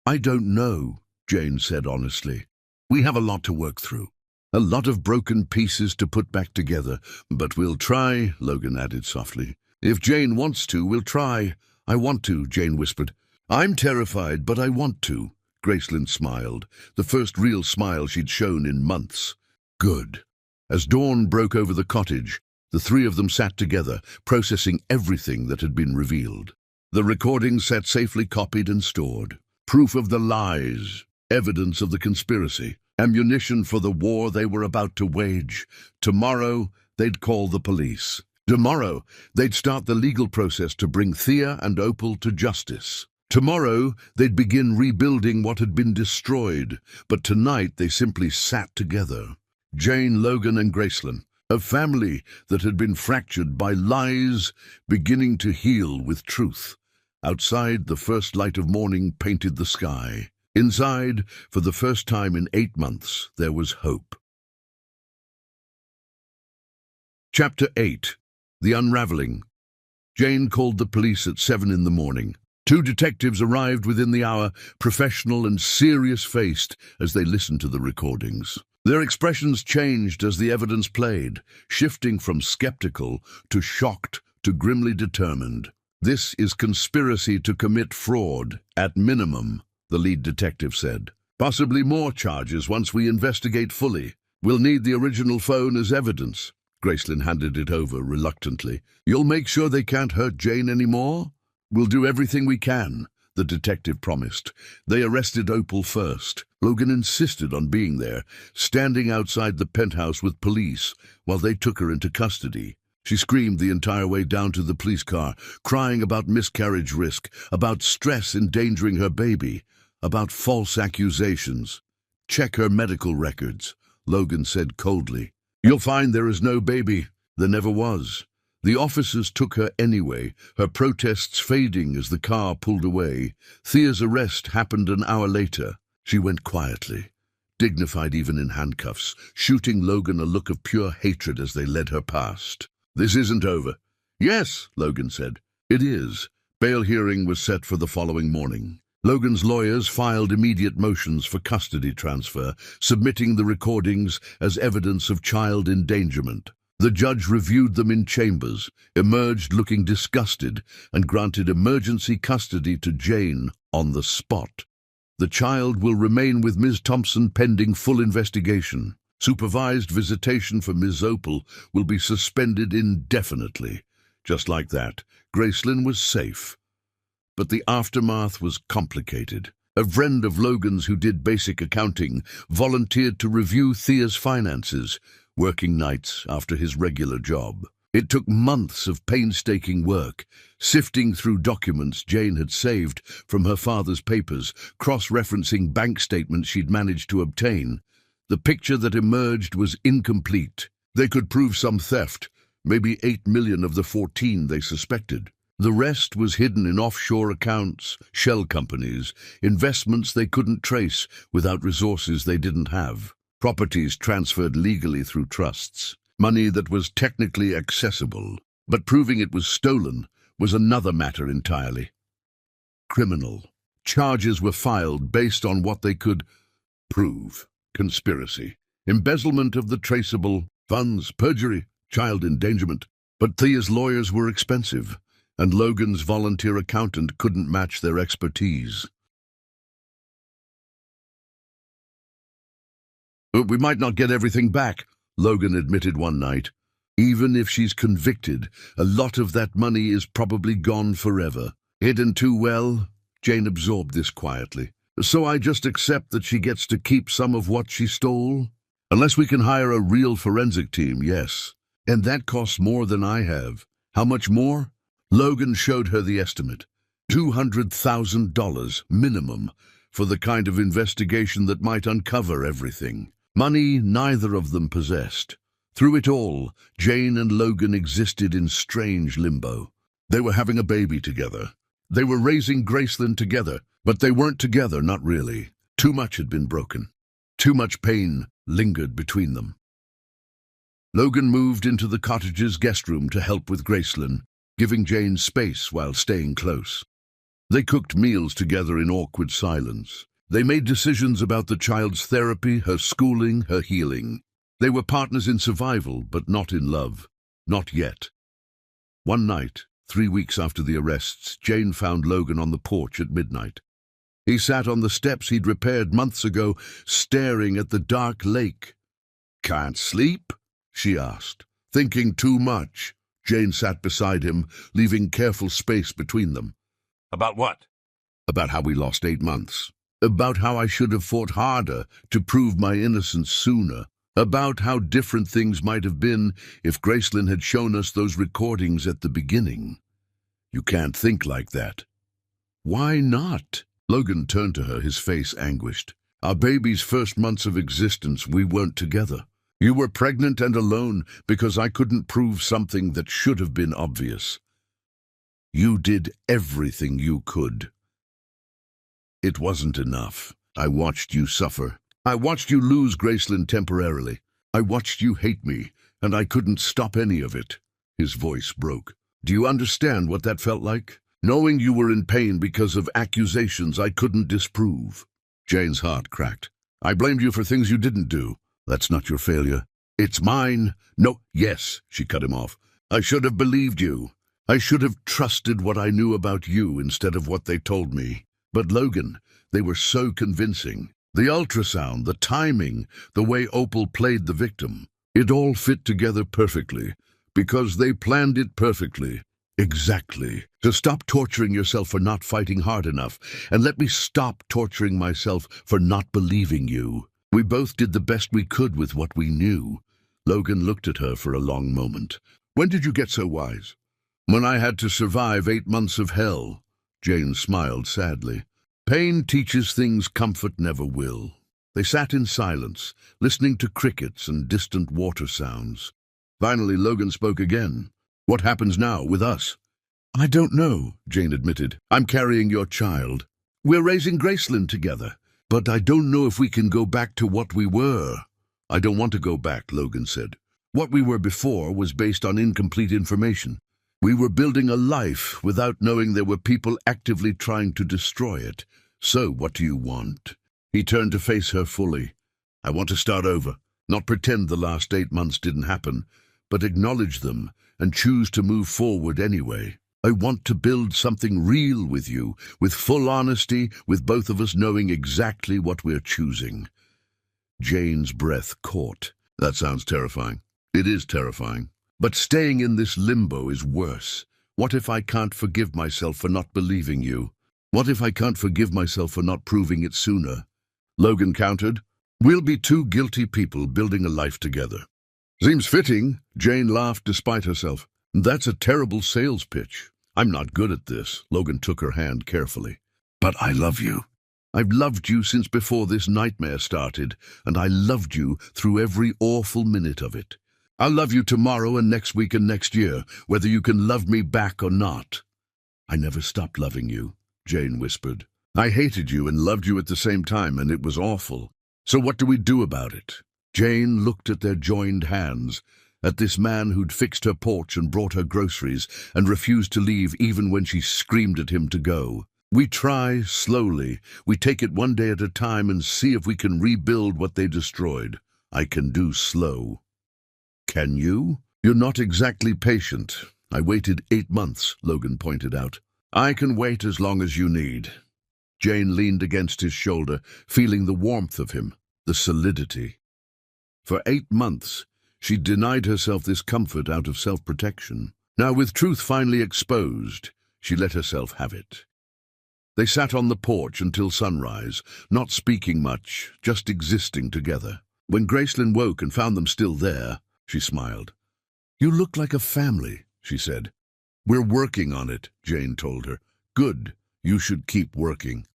"I don't know," Jane said honestly. "We have a lot to work through. A lot of broken pieces to put back together. But we'll try," Logan added softly. "If Jane wants to, we'll try." "I want to," Jane whispered. "I'm terrified, but I want to." Gracelyn smiled, the first real smile she'd shown in months. "Good." As dawn broke over the cottage, the three of them sat together, processing everything that had been revealed. The recordings sat safely copied and stored. Proof of the lies, evidence of the conspiracy, ammunition for the war they were about to wage. Tomorrow, they'd call the police. Tomorrow, they'd start the legal process to bring Thea and Opal to justice. Tomorrow, they'd begin rebuilding what had been destroyed. But tonight, they simply sat together. Jane, Logan, and Gracelyn, a family that had been fractured by lies, beginning to heal with truth. Outside, the first light of morning painted the sky. Inside, for the first time in 8 months, there was hope. Chapter 8. The Unraveling. Jane called the police at 7 in the morning. 2 detectives arrived within the hour, professional and serious-faced, as they listened to the recordings. Their expressions changed as the evidence played, shifting from skeptical to shocked to grimly determined. "This is conspiracy to commit fraud, at minimum," the lead detective said. "Possibly more charges once we investigate fully. We'll need the original phone as evidence." Gracelyn handed it over reluctantly. "You'll make sure they can't hurt Jane anymore?" "We'll do everything we can," the detective promised. They arrested Opal first. Logan insisted on being there, standing outside the penthouse with police while they took her into custody. She screamed the entire way down to the police car, crying about miscarriage risk, about stress endangering her baby, about false accusations. "Check her medical records," Logan said coldly. "You'll find there is no baby. There never was." The officers took her anyway, her protests fading as the car pulled away. Thea's arrest happened an hour later. She went quietly, dignified even in handcuffs, shooting Logan a look of pure hatred as they led her past. "This isn't over." "Yes," Logan said. "It is." Bail hearing was set for the following morning. Logan's lawyers filed immediate motions for custody transfer, submitting the recordings as evidence of child endangerment. The judge reviewed them in chambers, emerged looking disgusted, and granted emergency custody to Jane on the spot. The child will remain with Ms. Thompson pending full investigation. Supervised visitation for Ms. Opal will be suspended indefinitely. Just like that, Gracelyn was safe. But the aftermath was complicated. A friend of Logan's who did basic accounting volunteered to review Thea's finances, working nights after his regular job. It took months of painstaking work, sifting through documents Jane had saved from her father's papers, cross-referencing bank statements she'd managed to obtain. The picture that emerged was incomplete. They could prove some theft, maybe 8 million of the 14 they suspected. The rest was hidden in offshore accounts, shell companies, investments they couldn't trace without resources they didn't have. Properties transferred legally through trusts, money that was technically accessible, but proving it was stolen was another matter entirely. Criminal. Charges were filed based on what they could prove. Conspiracy, embezzlement of the traceable funds, perjury, child endangerment. But Thea's lawyers were expensive, and Logan's volunteer accountant couldn't match their expertise. "We might not get everything back," Logan admitted one night. "Even if she's convicted, a lot of that money is probably gone forever." Hidden too well, Jane absorbed this quietly. So I just accept that she gets to keep some of what she stole? Unless we can hire a real forensic team, yes. And that costs more than I have. How much more? Logan showed her the estimate. $200,000 minimum for the kind of investigation that might uncover everything. Money neither of them possessed. Through it all, Jane and Logan existed in strange limbo. They were having a baby together. They were raising Graceland together, but they weren't together, not really. Too much had been broken. Too much pain lingered between them. Logan moved into the cottage's guest room to help with Graceland, giving Jane space while staying close. They cooked meals together in awkward silence. They made decisions about the child's therapy, her schooling, her healing. They were partners in survival, but not in love. Not yet. One night, 3 weeks after the arrests, Jane found Logan on the porch at midnight. He sat on the steps he'd repaired months ago, staring at the dark lake. "Can't sleep?" she asked. Thinking too much. Jane sat beside him, leaving careful space between them. About what? About how we lost 8 months. About how I should have fought harder to prove my innocence sooner. About how different things might have been if Graceland had shown us those recordings at the beginning. You can't think like that. Why not? Logan turned to her, his face anguished. Our baby's first months of existence, we weren't together. You were pregnant and alone because I couldn't prove something that should have been obvious. You did everything you could. It wasn't enough. I watched you suffer. I watched you lose Graceland temporarily. I watched you hate me, and I couldn't stop any of it. His voice broke. Do you understand what that felt like? Knowing you were in pain because of accusations I couldn't disprove. Jane's heart cracked. I blamed you for things you didn't do. That's not your failure. It's mine. No, yes, she cut him off. I should have believed you. I should have trusted what I knew about you instead of what they told me. But Logan, they were so convincing. The ultrasound, the timing, the way Opal played the victim. It all fit together perfectly, because they planned it perfectly. Exactly. To stop torturing yourself for not fighting hard enough, and let me stop torturing myself for not believing you. We both did the best we could with what we knew. Logan looked at her for a long moment. When did you get so wise? When I had to survive 8 months of hell. Jane smiled sadly. Pain teaches things comfort never will. They sat in silence, listening to crickets and distant water sounds. Finally, Logan spoke again. What happens now with us? I don't know, Jane admitted. I'm carrying your child. We're raising Graceland together, but I don't know if we can go back to what we were. I don't want to go back, Logan said. What we were before was based on incomplete information. We were building a life without knowing there were people actively trying to destroy it. So what do you want? He turned to face her fully. I want to start over, not pretend the last 8 months didn't happen, but acknowledge them and choose to move forward anyway. I want to build something real with you, with full honesty, with both of us knowing exactly what we're choosing. Jane's breath caught. That sounds terrifying. It is terrifying. But staying in this limbo is worse. What if I can't forgive myself for not believing you? What if I can't forgive myself for not proving it sooner? Logan countered. We'll be 2 guilty people building a life together. Seems fitting, Jane laughed despite herself. That's a terrible sales pitch. I'm not good at this. Logan took her hand carefully. But I love you. I've loved you since before this nightmare started, and I loved you through every awful minute of it. I'll love you tomorrow and next week and next year, whether you can love me back or not. I never stopped loving you, Jane whispered. I hated you and loved you at the same time, and it was awful. So what do we do about it? Jane looked at their joined hands, at this man who'd fixed her porch and brought her groceries and refused to leave even when she screamed at him to go. We try slowly. We take it one day at a time and see if we can rebuild what they destroyed. I can do slow. Can you? You're not exactly patient. I waited 8 months, Logan pointed out. I can wait as long as you need. Jane leaned against his shoulder, feeling the warmth of him, the solidity. For 8 months, she denied herself this comfort out of self-protection. Now, with truth finally exposed, She let herself have it. They sat on the porch until sunrise, not speaking much, just existing together. When Gracelyn woke and found them still there, she smiled. "You look like a family," she said. "We're working on it," Jane told her. "Good. You should keep working."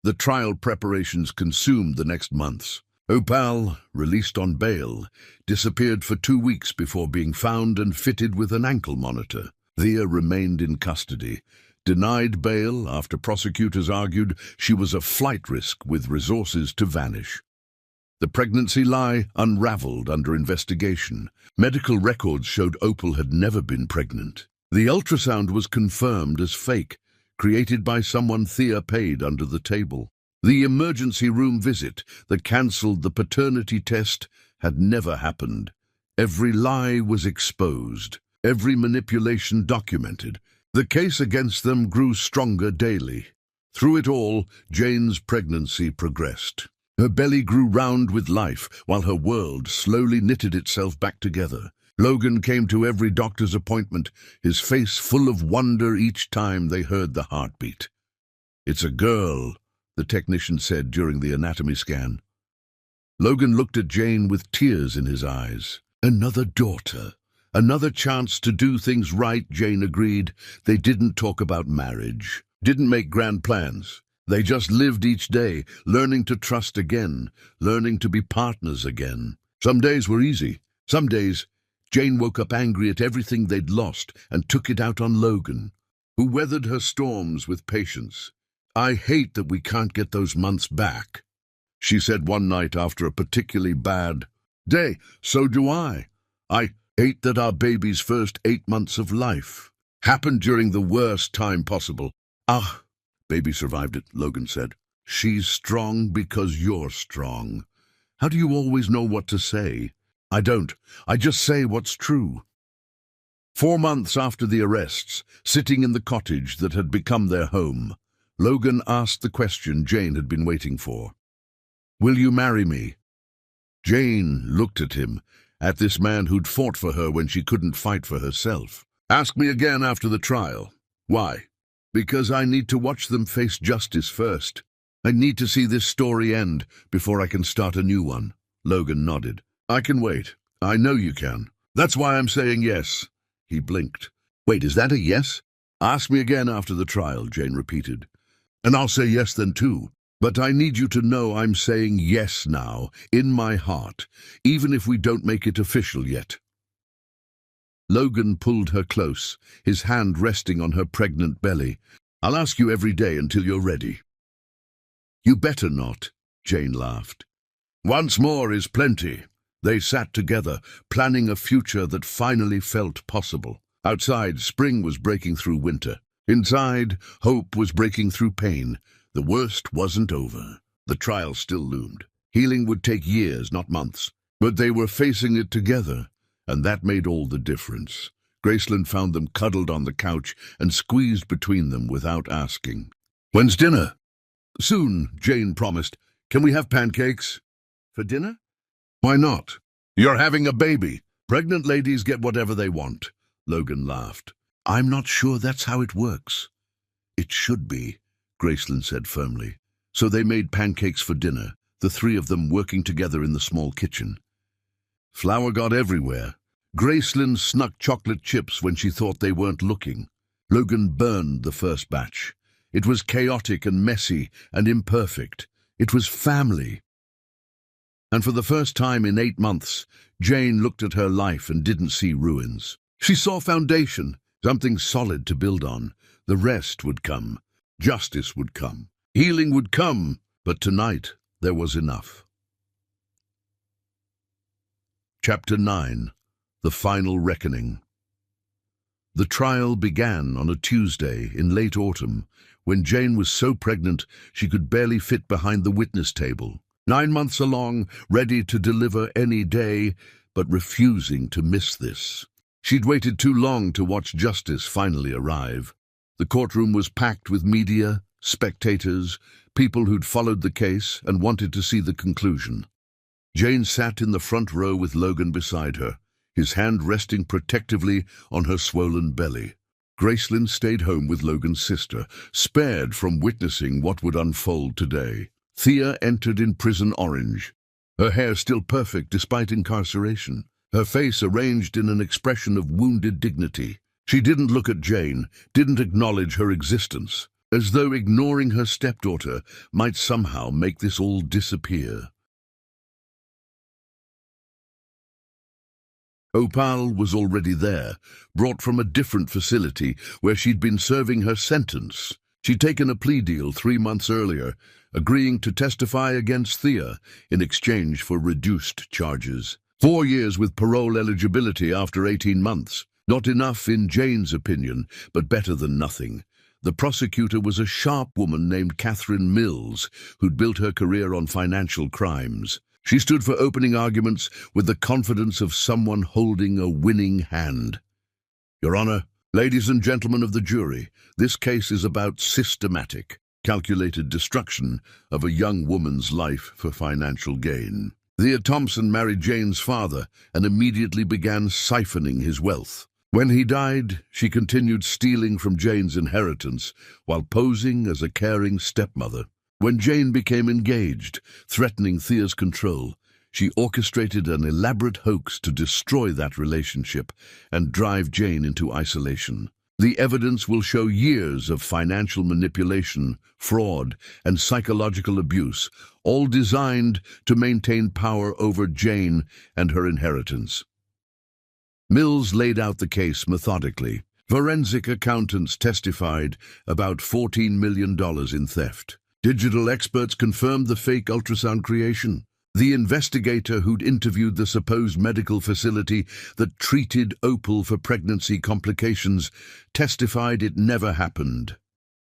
The trial preparations consumed the next months. Opal, released on bail, disappeared for 2 weeks before being found and fitted with an ankle monitor. Thea remained in custody, denied bail after prosecutors argued she was a flight risk with resources to vanish. The pregnancy lie unraveled under investigation. Medical records showed Opal had never been pregnant. The ultrasound was confirmed as fake, created by someone Thea paid under the table. The emergency room visit that cancelled the paternity test had never happened. Every lie was exposed, every manipulation documented. The case against them grew stronger daily. Through it all, Jane's pregnancy progressed. Her belly grew round with life, while her world slowly knitted itself back together. Logan came to every doctor's appointment, his face full of wonder each time they heard the heartbeat. "It's a girl," the technician said during the anatomy scan. Logan looked at Jane with tears in his eyes. "Another daughter. Another chance to do things right," Jane agreed. They didn't talk about marriage, didn't make grand plans. They just lived each day, learning to trust again, learning to be partners again. Some days were easy. Some days, Jane woke up angry at everything they'd lost and took it out on Logan, who weathered her storms with patience. "I hate that we can't get those months back," she said one night after a particularly bad day. "So do I. I hate that our baby's first 8 months of life happened during the worst time possible." "Ah, baby survived it," Logan said. "She's strong because you're strong. How do you always know what to say?" "I don't. I just say what's true." 4 months after the arrests, sitting in the cottage that had become their home, Logan asked the question Jane had been waiting for. "Will you marry me?" Jane looked at him, at this man who'd fought for her when she couldn't fight for herself. "Ask me again after the trial." "Why?" "Because I need to watch them face justice first. I need to see this story end before I can start a new one." Logan nodded. "I can wait. I know you can. That's why I'm saying yes." He blinked. "Wait, is that a yes?" "Ask me again after the trial," Jane repeated. "And I'll say yes then too. But I need you to know I'm saying yes now, in my heart, even if we don't make it official yet." Logan pulled her close, his hand resting on her pregnant belly. "I'll ask you every day until you're ready." "You better not," Jane laughed. "Once more is plenty." They sat together, planning a future that finally felt possible. Outside, spring was breaking through winter. Inside, hope was breaking through pain. The worst wasn't over. The trial still loomed. Healing would take years, not months. But they were facing it together, and that made all the difference. Gracelyn found them cuddled on the couch and squeezed between them without asking. "When's dinner?" "Soon," Jane promised. "Can we have pancakes?" "For dinner?" "Why not? You're having a baby. Pregnant ladies get whatever they want." Logan laughed. "I'm not sure that's how it works." "It should be," Gracelyn said firmly. So they made pancakes for dinner, the 3 of them working together in the small kitchen. Flour got everywhere. Gracelyn snuck chocolate chips when she thought they weren't looking. Logan burned the first batch. It was chaotic and messy and imperfect. It was family. And for the first time in 8 months, Jane looked at her life and didn't see ruins. She saw foundation, something solid to build on. The rest would come. Justice would come. Healing would come. But tonight, there was enough. Chapter 9. The Final Reckoning. The trial began on a Tuesday in late autumn, when Jane was so pregnant she could barely fit behind the witness table. 9 months along, ready to deliver any day, but refusing to miss this. She'd waited too long to watch justice finally arrive. The courtroom was packed with media, spectators, people who'd followed the case and wanted to see the conclusion. Jane sat in the front row with Logan beside her, his hand resting protectively on her swollen belly. Gracelyn stayed home with Logan's sister, spared from witnessing what would unfold today. Thea entered in prison orange, her hair still perfect despite incarceration, her face arranged in an expression of wounded dignity. She didn't look at Jane, didn't acknowledge her existence, as though ignoring her stepdaughter might somehow make this all disappear. Opal was already there, brought from a different facility where she'd been serving her sentence. She'd taken a plea deal 3 months earlier, agreeing to testify against Thea in exchange for reduced charges. 4 years with parole eligibility after 18 months. Not enough in Jane's opinion, but better than nothing. The prosecutor was a sharp woman named Catherine Mills, who'd built her career on financial crimes. She stood for opening arguments with the confidence of someone holding a winning hand. Your Honor, ladies and gentlemen of the jury, this case is about systematic, calculated destruction of a young woman's life for financial gain. Thea Thompson married Jane's father and immediately began siphoning his wealth. When he died, she continued stealing from Jane's inheritance while posing as a caring stepmother. When Jane became engaged, threatening Thea's control, she orchestrated an elaborate hoax to destroy that relationship and drive Jane into isolation. The evidence will show years of financial manipulation, fraud, and psychological abuse, all designed to maintain power over Jane and her inheritance. Mills laid out the case methodically. Forensic accountants testified about $14 million in theft. Digital experts confirmed the fake ultrasound creation. The investigator who'd interviewed the supposed medical facility that treated Opal for pregnancy complications testified it never happened.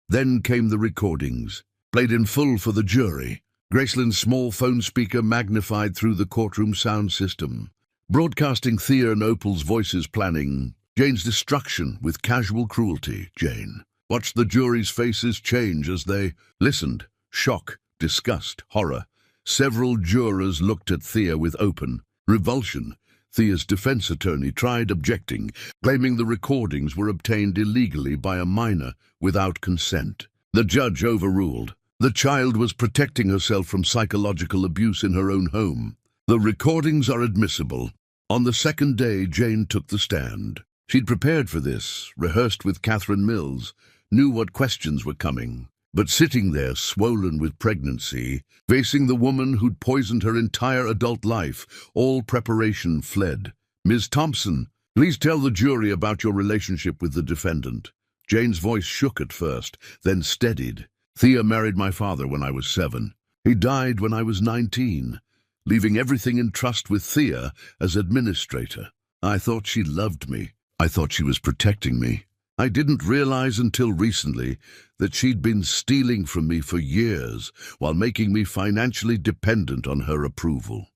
Then came the recordings, played in full for the jury. Gracelyn's small phone speaker magnified through the courtroom sound system, broadcasting Thea and Opal's voices planning Jane's destruction with casual cruelty. Jane watched the jury's faces change as they listened. Shock, disgust, horror. Several jurors looked at Thea with open revulsion. Thea's defense attorney tried objecting, claiming the recordings were obtained illegally by a minor without consent. The judge overruled. The child was protecting herself from psychological abuse in her own home. The recordings are admissible. On the second day, Jane took the stand. She'd prepared for this, rehearsed with Catherine Mills, knew what questions were coming. But sitting there, swollen with pregnancy, facing the woman who'd poisoned her entire adult life, all preparation fled. Ms. Thompson, please tell the jury about your relationship with the defendant. Jane's voice shook at first, then steadied. Thea married my father when I was 7. He died when I was 19, leaving everything in trust with Thea as administrator. I thought she loved me. I thought she was protecting me. I didn't realize until recently that she'd been stealing from me for years while making me financially dependent on her approval.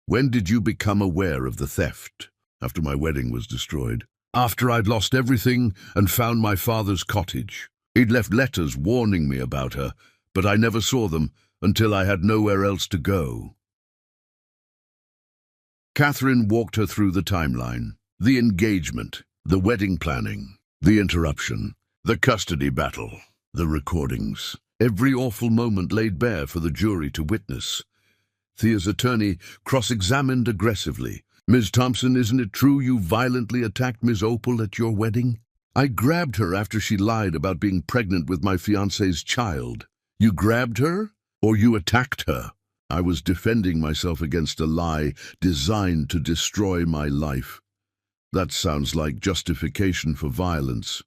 When did you become aware of the theft? After my wedding was destroyed. After I'd lost everything and found my father's cottage. He'd left letters warning me about her, but I never saw them until I had nowhere else to go. Catherine walked her through the timeline. The engagement, the wedding planning, the interruption, the custody battle, the recordings. Every awful moment laid bare for the jury to witness. Thea's attorney cross-examined aggressively. Ms. Thompson, isn't it true you violently attacked Ms. Opal at your wedding? I grabbed her after she lied about being pregnant with my fiancé's child. You grabbed her, or you attacked her? I was defending myself against a lie designed to destroy my life. That sounds like justification for violence.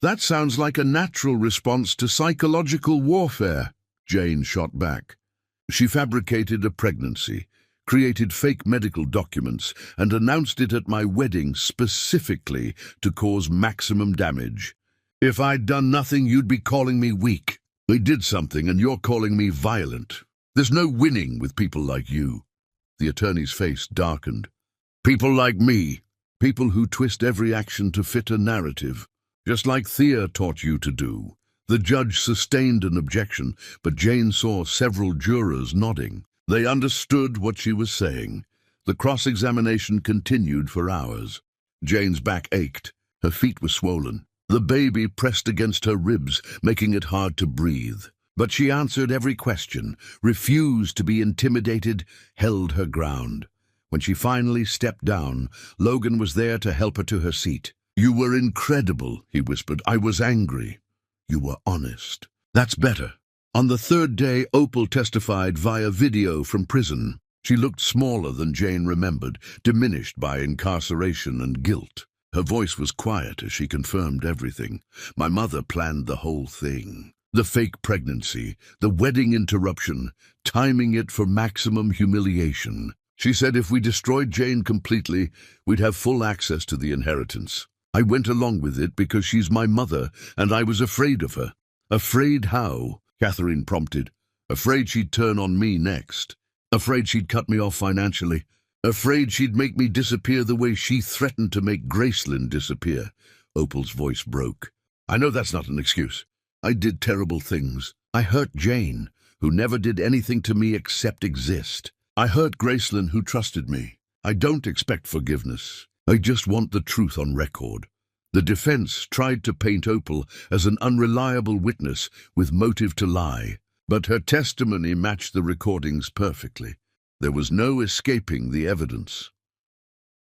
That sounds like a natural response to psychological warfare, Jane shot back. She fabricated a pregnancy, created fake medical documents, and announced it at my wedding specifically to cause maximum damage. If I'd done nothing, you'd be calling me weak. I did something, and you're calling me violent. There's no winning with people like you. The attorney's face darkened. People like me. People who twist every action to fit a narrative, just like Thea taught you to do. The judge sustained an objection, but Jane saw several jurors nodding. They understood what she was saying. The cross-examination continued for hours. Jane's back ached, Her feet were swollen. The baby pressed against her ribs, making it hard to breathe. But she answered every question, refused to be intimidated, held her ground. When she finally stepped down, Logan was there to help her to her seat. "You were incredible," he whispered. "I was angry. You were honest." "That's better." On the third day, Opal testified via video from prison. She looked smaller than Jane remembered, diminished by incarceration and guilt. Her voice was quiet as she confirmed everything. "My mother planned the whole thing. The fake pregnancy, the wedding interruption, timing it for maximum humiliation. She said if we destroyed Jane completely, we'd have full access to the inheritance. I went along with it because she's my mother, and I was afraid of her." "Afraid how?" Catherine prompted. "Afraid she'd turn on me next. Afraid she'd cut me off financially. Afraid she'd make me disappear the way she threatened to make Gracelyn disappear." Opal's voice broke. "I know that's not an excuse. I did terrible things. I hurt Jane, who never did anything to me except exist. I hurt Gracelyn, who trusted me. I don't expect forgiveness. I just want the truth on record." The defense tried to paint Opal as an unreliable witness with motive to lie, but her testimony matched the recordings perfectly. There was no escaping the evidence.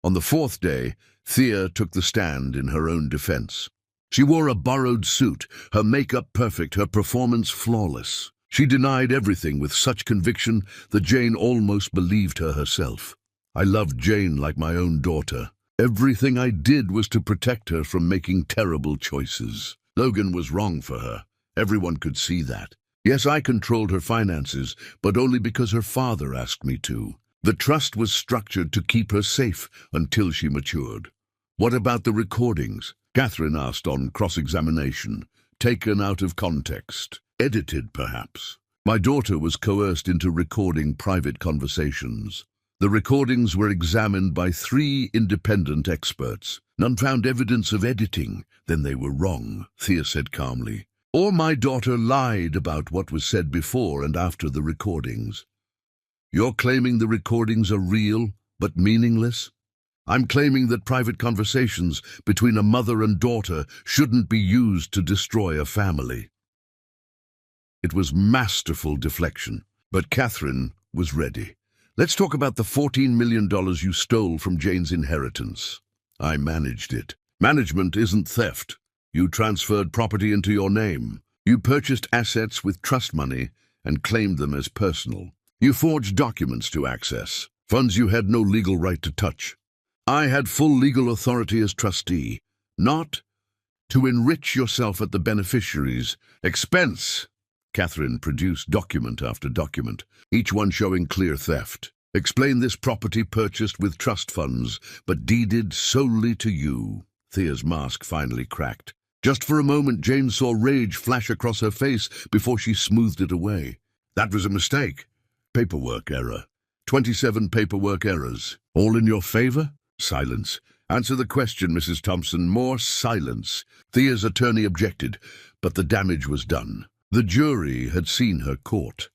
On the fourth day, Thea took the stand in her own defense. She wore a borrowed suit, her makeup perfect, her performance flawless. She denied everything with such conviction that Jane almost believed her herself. "I loved Jane like my own daughter. Everything I did was to protect her from making terrible choices. Logan was wrong for her. Everyone could see that. Yes, I controlled her finances, but only because her father asked me to. The trust was structured to keep her safe until she matured." "What about the recordings?" Catherine asked on cross-examination. "Taken out of context. Edited, perhaps." "My daughter was coerced into recording private conversations. The recordings were examined by 3 independent experts. None found evidence of editing. Then they were wrong," Thea said calmly. "Or my daughter lied about what was said before and after the recordings." "You're claiming the recordings are real, but meaningless?" "I'm claiming that private conversations between a mother and daughter shouldn't be used to destroy a family." It was masterful deflection, but Catherine was ready. "Let's talk about the $14 million you stole from Jane's inheritance." "I managed it." "Management isn't theft. You transferred property into your name. You purchased assets with trust money and claimed them as personal. You forged documents to access funds you had no legal right to touch. I had full legal authority as trustee, not to enrich yourself at the beneficiaries' expense." Catherine produced document after document, each one showing clear theft. "Explain this property purchased with trust funds, but deeded solely to you." Thea's mask finally cracked. Just for a moment, Jane saw rage flash across her face before she smoothed it away. "That was a mistake. Paperwork error. 27 paperwork errors. All in your favor?" Silence. "Answer the question, Mrs. Thompson. More silence." Thea's attorney objected, but the damage was done. The jury had seen her caught.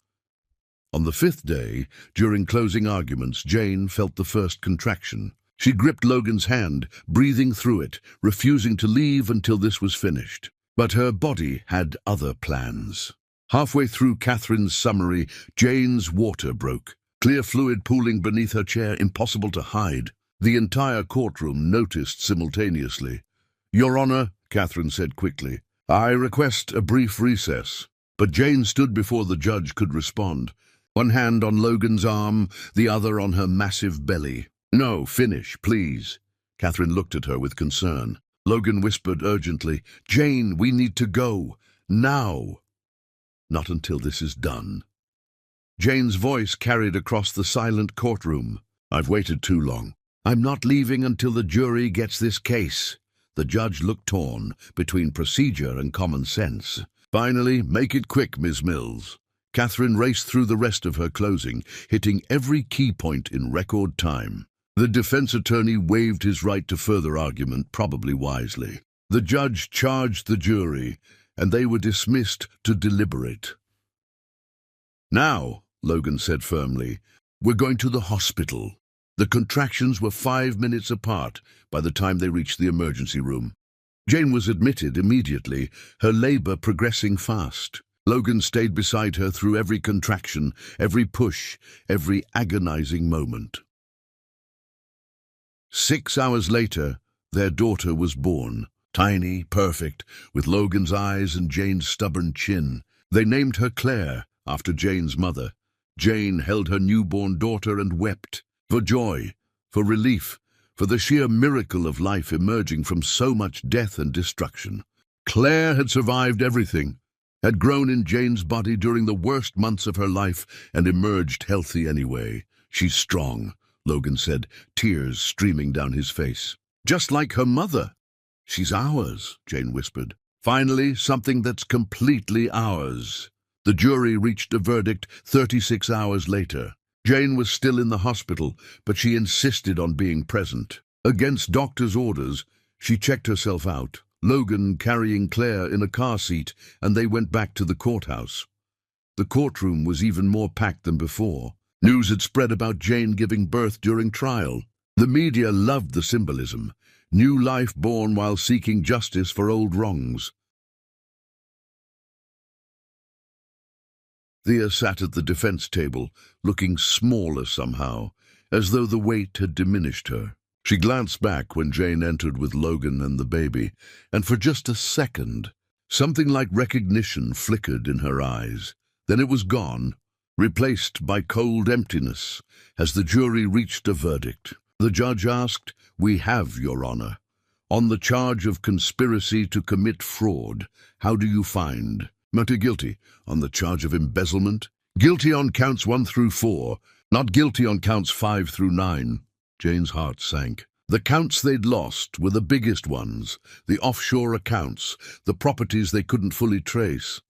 On the 5th day, during closing arguments, Jane felt the first contraction. She gripped Logan's hand, breathing through it, refusing to leave until this was finished. But her body had other plans. Halfway through Catherine's summary, Jane's water broke. Clear fluid pooling beneath her chair, impossible to hide. The entire courtroom noticed simultaneously. "Your Honor," Catherine said quickly, "I request a brief recess." But Jane stood before the judge could respond. One hand on Logan's arm, the other on her massive belly. "No, finish, please." Catherine looked at her with concern. Logan whispered urgently, "Jane, we need to go. Now." "Not until this is done." Jane's voice carried across the silent courtroom. "I've waited too long. I'm not leaving until the jury gets this case." The judge looked torn between procedure and common sense. "Finally, make it quick, Ms. Mills." Catherine raced through the rest of her closing, hitting every key point in record time. The defense attorney waived his right to further argument, probably wisely. The judge charged the jury, and they were dismissed to deliberate. "Now," Logan said firmly, "we're going to the hospital." The contractions were 5 minutes apart by the time they reached the emergency room. Jane was admitted immediately, her labor progressing fast. Logan stayed beside her through every contraction, every push, every agonizing moment. 6 hours later, their daughter was born. Tiny, perfect, with Logan's eyes and Jane's stubborn chin. They named her Claire, after Jane's mother. Jane held her newborn daughter and wept, for joy, for relief, for the sheer miracle of life emerging from so much death and destruction. Claire had survived everything, had grown in Jane's body during the worst months of her life, and emerged healthy anyway. She's strong, Logan said, tears streaming down his face. Just like her mother. She's ours, Jane whispered. Finally, something that's completely ours. The jury reached a verdict 36 hours later. Jane was still in the hospital, but she insisted on being present. Against doctor's orders, she checked herself out, Logan carrying Claire in a car seat, and they went back to the courthouse. The courtroom was even more packed than before. News had spread about Jane giving birth during trial. The media loved the symbolism. New life born while seeking justice for old wrongs. Thea sat at the defense table, looking smaller somehow, as though the weight had diminished her. She glanced back when Jane entered with Logan and the baby, and for just a second, something like recognition flickered in her eyes. Then it was gone, replaced by cold emptiness, as the jury reached a verdict. The judge asked, "We have, Your Honor. On the charge of conspiracy to commit fraud, how do you find?" "Not guilty." "On the charge of embezzlement?" "Guilty on counts 1 through 4, not guilty on counts 5 through 9. Jane's heart sank. The counts they'd lost were the biggest ones, the offshore accounts, the properties they couldn't fully trace.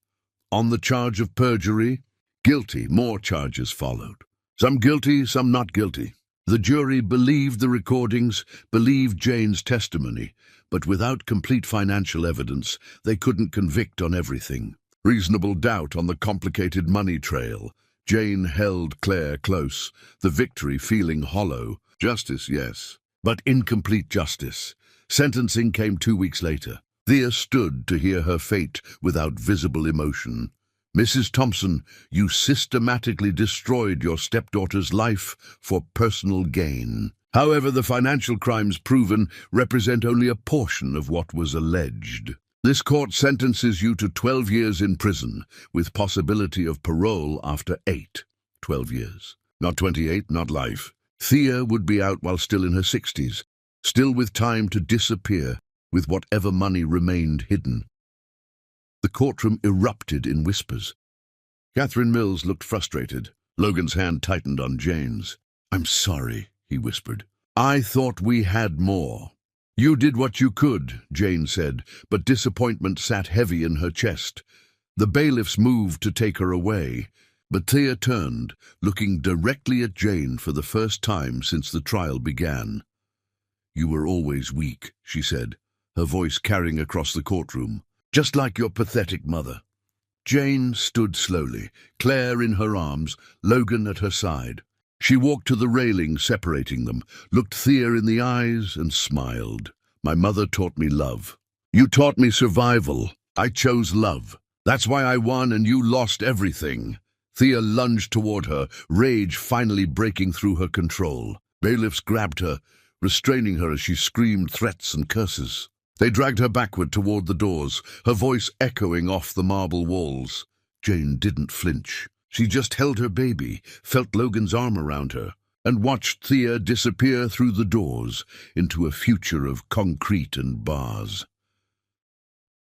On the charge of perjury? Guilty. More charges followed. Some guilty, some not guilty. The jury believed the recordings, believed Jane's testimony, but without complete financial evidence, they couldn't convict on everything. Reasonable doubt on the complicated money trail. Jane held Claire close, the victory feeling hollow. Justice, yes, but incomplete justice. Sentencing came 2 weeks later. Thea stood to hear her fate without visible emotion. "Mrs. Thompson, you systematically destroyed your stepdaughter's life for personal gain. However, the financial crimes proven represent only a portion of what was alleged. This court sentences you to 12 years in prison, with possibility of parole after 8. 12 years. Not 28, not life. Thea would be out while still in her 60s, still with time to disappear, with whatever money remained hidden." The courtroom erupted in whispers. Catherine Mills looked frustrated. Logan's hand tightened on Jane's. "I'm sorry," he whispered. "I thought we had more." "You did what you could," Jane said, but disappointment sat heavy in her chest. The bailiffs moved to take her away, but Thea turned, looking directly at Jane for the first time since the trial began. "You were always weak," she said, her voice carrying across the courtroom. "Just like your pathetic mother." Jane stood slowly, Claire in her arms, Logan at her side. She walked to the railing separating them, looked Thea in the eyes and smiled. "My mother taught me love. You taught me survival. I chose love. That's why I won and you lost everything." Thea lunged toward her, rage finally breaking through her control. Bailiffs grabbed her, restraining her as she screamed threats and curses. They dragged her backward toward the doors, her voice echoing off the marble walls. Jane didn't flinch. She just held her baby, felt Logan's arm around her, and watched Thea disappear through the doors into a future of concrete and bars.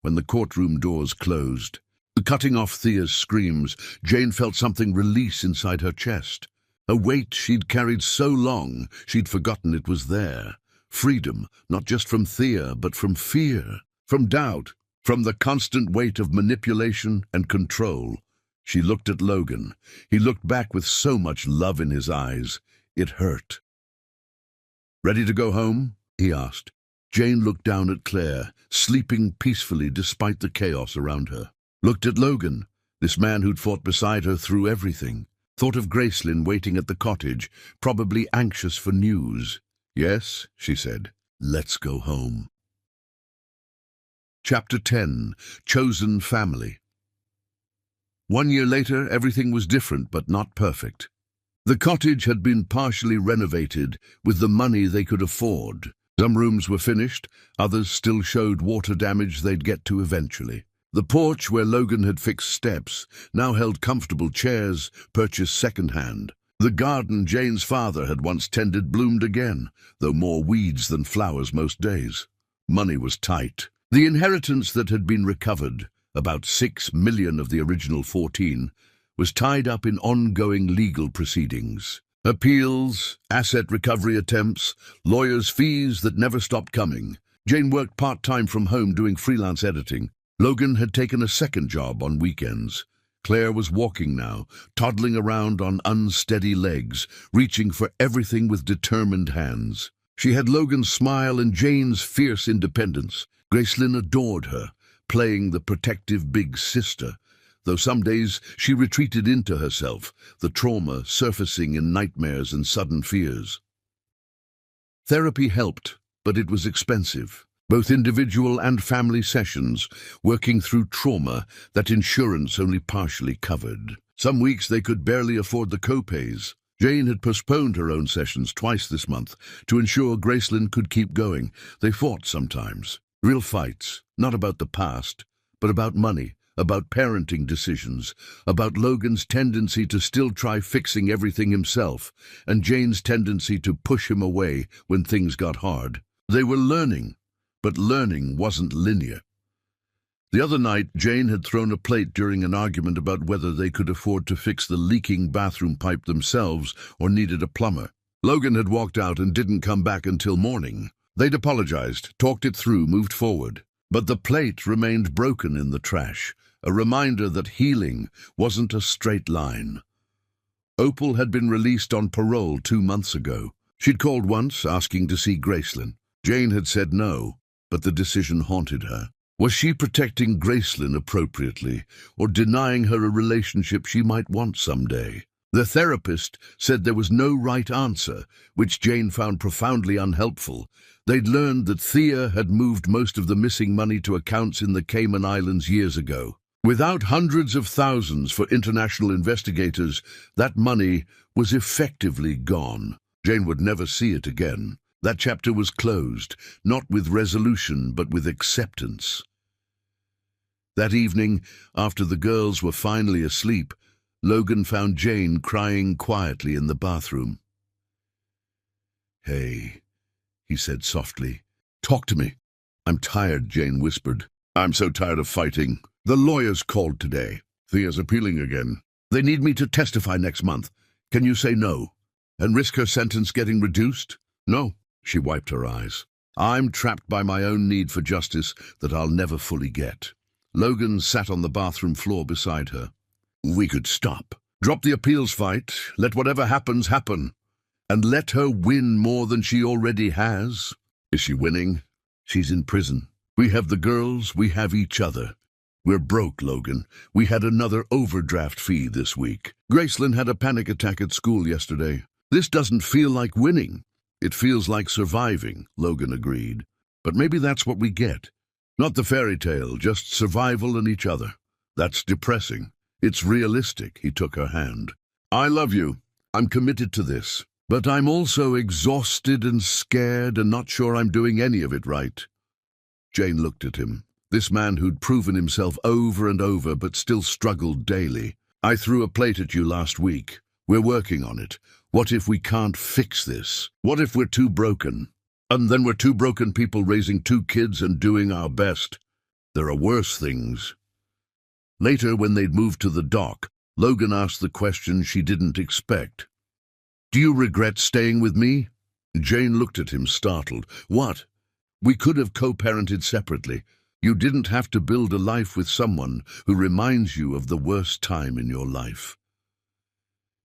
When the courtroom doors closed, cutting off Thea's screams, Jane felt something release inside her chest. A weight she'd carried so long, she'd forgotten it was there. Freedom, not just from Thea, but from fear, from doubt, from the constant weight of manipulation and control. She looked at Logan. He looked back with so much love in his eyes. It hurt. "Ready to go home?" he asked. Jane looked down at Claire, sleeping peacefully despite the chaos around her. Looked at Logan, this man who'd fought beside her through everything. Thought of Gracelyn waiting at the cottage, probably anxious for news. "Yes," she said, "let's go home." Chapter 10. Chosen Family. 1 year later, everything was different but not perfect. The cottage had been partially renovated with the money they could afford. Some rooms were finished, others still showed water damage they'd get to eventually. The porch where Logan had fixed steps now held comfortable chairs purchased second-hand. The garden Jane's father had once tended bloomed again, though more weeds than flowers most days. Money was tight. The inheritance that had been recovered, about 6 million of the original 14, was tied up in ongoing legal proceedings. Appeals, asset recovery attempts, lawyers' fees that never stopped coming. Jane worked part-time from home doing freelance editing. Logan had taken a second job on weekends. Claire was walking now, toddling around on unsteady legs, reaching for everything with determined hands. She had Logan's smile and Jane's fierce independence. Gracelyn adored her, playing the protective big sister, though some days she retreated into herself, the trauma surfacing in nightmares and sudden fears. Therapy helped, but it was expensive. Both individual and family sessions, working through trauma that insurance only partially covered. Some weeks they could barely afford the co-pays. Jane had postponed her own sessions twice this month to ensure Gracelyn could keep going. They fought sometimes. Real fights, not about the past, but about money, about parenting decisions, about Logan's tendency to still try fixing everything himself, and Jane's tendency to push him away when things got hard. They were learning, but learning wasn't linear. The other night, Jane had thrown a plate during an argument about whether they could afford to fix the leaking bathroom pipe themselves or needed a plumber. Logan had walked out and didn't come back until morning. They'd apologized, talked it through, moved forward. But the plate remained broken in the trash, a reminder that healing wasn't a straight line. Opal had been released on parole 2 months ago. She'd called once, asking to see Gracelyn. Jane had said no, but the decision haunted her. Was she protecting Gracelyn appropriately, or denying her a relationship she might want someday? The therapist said there was no right answer, which Jane found profoundly unhelpful. They'd learned that Thea had moved most of the missing money to accounts in the Cayman Islands years ago. Without hundreds of thousands for international investigators, that money was effectively gone. Jane would never see it again. That chapter was closed, not with resolution, but with acceptance. That evening, after the girls were finally asleep, Logan found Jane crying quietly in the bathroom. "Hey," he said softly. "Talk to me." "I'm tired," Jane whispered. "I'm so tired of fighting. The lawyers called today. Thea's appealing again. They need me to testify next month. Can you say no? And risk her sentence getting reduced?" "No." She wiped her eyes. "I'm trapped by my own need for justice that I'll never fully get." Logan sat on the bathroom floor beside her. "We could stop. Drop the appeals fight. Let whatever happens happen. And let her win more than she already has." "Is she winning?" "She's in prison. We have the girls, we have each other. We're broke, Logan. We had another overdraft fee this week. Gracelyn had a panic attack at school yesterday. This doesn't feel like winning. It feels like surviving," Logan agreed. "But maybe that's what we get. Not the fairy tale, just survival and each other. That's depressing. It's realistic." He took her hand. "I love you. I'm committed to this. But I'm also exhausted and scared and not sure I'm doing any of it right." Jane looked at him. This man who'd proven himself over and over but still struggled daily. "I threw a plate at you last week. We're working on it. What if we can't fix this? What if we're too broken? And then we're two broken people raising 2 kids and doing our best. There are worse things." Later, when they'd moved to the dock, Logan asked the question she didn't expect. "Do you regret staying with me?" Jane looked at him, startled. "What? We could have co-parented separately. You didn't have to build a life with someone who reminds you of the worst time in your life."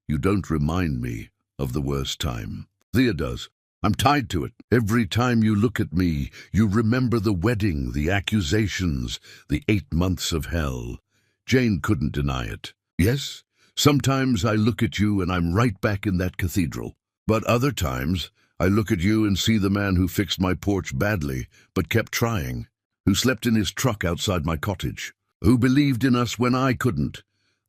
"You don't remind me of the worst time. Thea does. I'm tied to it. Every time you look at me, you remember the wedding, the accusations, the 8 months of hell." Jane couldn't deny it. "Yes, sometimes I look at you and I'm right back in that cathedral. But other times, I look at you and see the man who fixed my porch badly, but kept trying. who slept in his truck outside my cottage, who believed in us when I couldn't.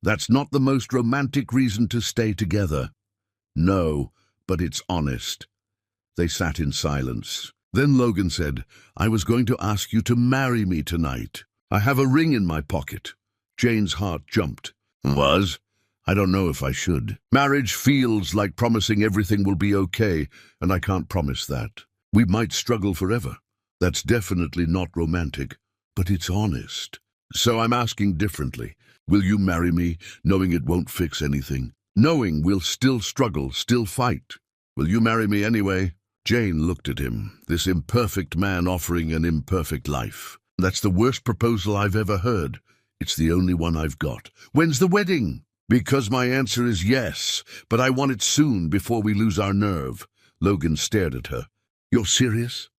That's not the most romantic reason to stay together. No, but it's honest." They sat in silence. Then Logan said, "I was going to ask you to marry me tonight. I have a ring in my pocket." Jane's heart jumped. "Was? I don't know if I should. Marriage feels like promising everything will be okay, and I can't promise that. We might struggle forever. That's definitely not romantic, but it's honest. So I'm asking differently. Will you marry me, knowing it won't fix anything? Knowing we'll still struggle, still fight? Will you marry me anyway?" Jane looked at him, this imperfect man offering an imperfect life. "That's the worst proposal I've ever heard. It's the only one I've got. When's the wedding?" "Because my answer is yes, but I want it soon before we lose our nerve." Logan stared at her. "You're serious?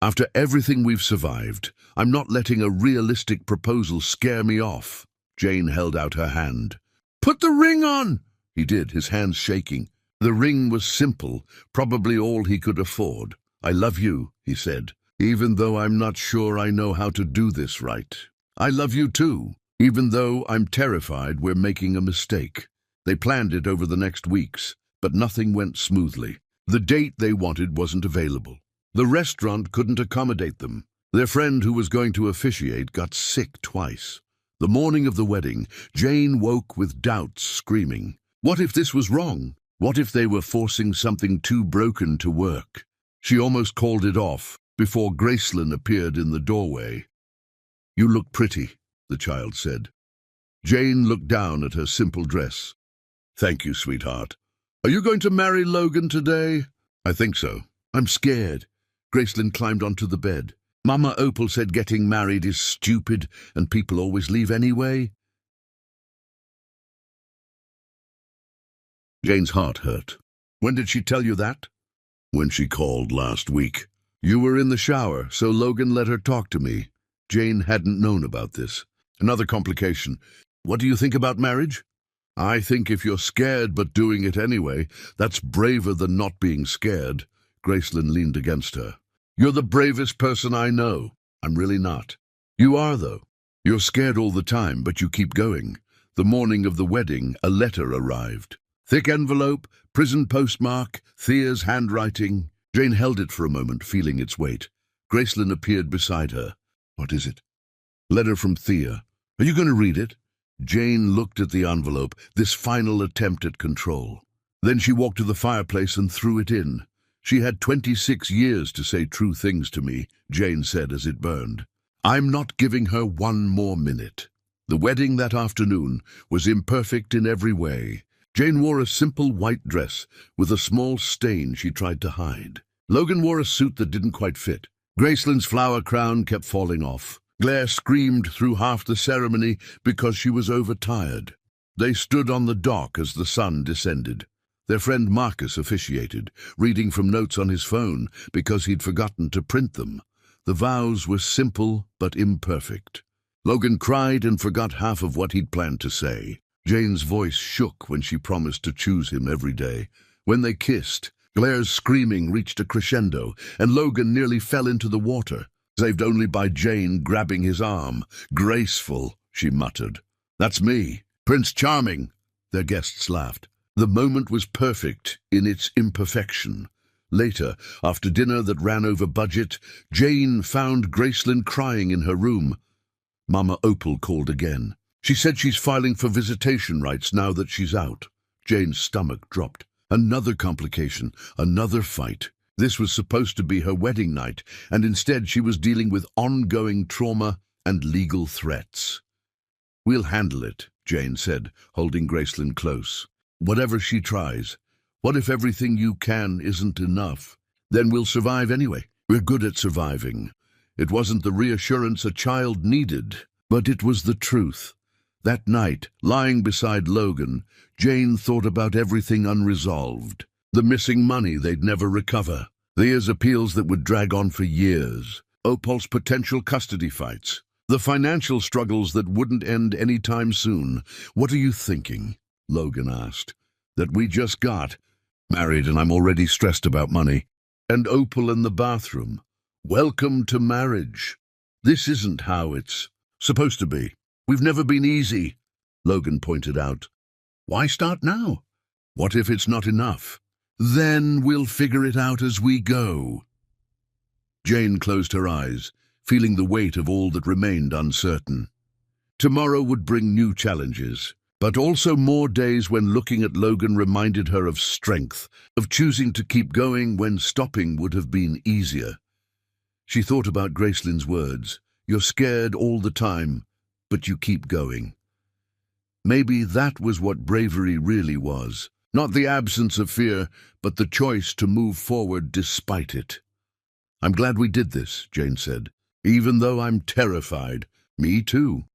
After everything we've survived, I'm not letting a realistic proposal scare me off." Jane held out her hand. "Put the ring on!" He did, his hands shaking. The ring was simple, probably all he could afford. "I love you," he said, "even though I'm not sure I know how to do this right. I love you too, even though I'm terrified we're making a mistake." They planned it over the next weeks, but nothing went smoothly. The date they wanted wasn't available. The restaurant couldn't accommodate them. Their friend who was going to officiate got sick twice. The morning of the wedding, Jane woke with doubts, screaming. What if this was wrong? What if they were forcing something too broken to work? She almost called it off before Gracelyn appeared in the doorway. "You look pretty," the child said. Jane looked down at her simple dress. "Thank you, sweetheart. Are you going to marry Logan today?" "I think so. I'm scared." Gracelyn climbed onto the bed. "Mama Opal said getting married is stupid and people always leave anyway." Jane's heart hurt. "When did she tell you that?" "When she called last week. You were in the shower, so Logan let her talk to me." Jane hadn't known about this. Another complication. "What do you think about marriage?" "I think if you're scared but doing it anyway, that's braver than not being scared." Gracelyn leaned against her. "You're the bravest person I know." "I'm really not." "You are, though. You're scared all the time, but you keep going." The morning of the wedding, a letter arrived. Thick envelope, prison postmark, Thea's handwriting. Jane held it for a moment, feeling its weight. Gracelyn appeared beside her. "What is it?" "Letter from Thea. Are you going to read it?" Jane looked at the envelope, this final attempt at control. Then she walked to the fireplace and threw it in. "She had 26 years to say true things to me," Jane said as it burned. "I'm not giving her one more minute." The wedding that afternoon was imperfect in every way. Jane wore a simple white dress with a small stain she tried to hide. Logan wore a suit that didn't quite fit. Gracelyn's flower crown kept falling off. Claire screamed through half the ceremony because she was overtired. They stood on the dock as the sun descended. Their friend Marcus officiated, reading from notes on his phone because he'd forgotten to print them. The vows were simple but imperfect. Logan cried and forgot half of what he'd planned to say. Jane's voice shook when she promised to choose him every day. When they kissed, Claire's screaming reached a crescendo, and Logan nearly fell into the water, saved only by Jane grabbing his arm. "Graceful," she muttered. "That's me. Prince Charming." Their guests laughed. The moment was perfect in its imperfection. Later, after dinner that ran over budget, Jane found Gracelyn crying in her room. Mama Opal called again. She said she's filing for visitation rights now that she's out. Jane's stomach dropped. Another complication, another fight. This was supposed to be her wedding night, and instead she was dealing with ongoing trauma and legal threats. "We'll handle it," Jane said, holding Gracelyn close. "Whatever she tries. What if everything you can isn't enough? Then we'll survive anyway. We're good at surviving." It wasn't the reassurance a child needed, but it was the truth. That night, lying beside Logan, Jane thought about everything unresolved. The missing money they'd never recover. Thea's appeals that would drag on for years. Opal's potential custody fights. The financial struggles that wouldn't end any time soon. "What are you thinking?" Logan asked. "That we just got married and I'm already stressed about money. And Opal in the bathroom. Welcome to marriage." This isn't how it's supposed to be. We've never been easy, Logan pointed out. Why start now? What if it's not enough? Then we'll figure it out as we go. Jane closed her eyes, feeling the weight of all that remained uncertain. Tomorrow would bring new challenges, but also more days when looking at Logan reminded her of strength, of choosing to keep going when stopping would have been easier. She thought about Gracelyn's words, "You're scared all the time, but you keep going." Maybe that was what bravery really was. Not the absence of fear, but the choice to move forward despite it. "I'm glad we did this," Jane said, "even though I'm terrified." "Me too."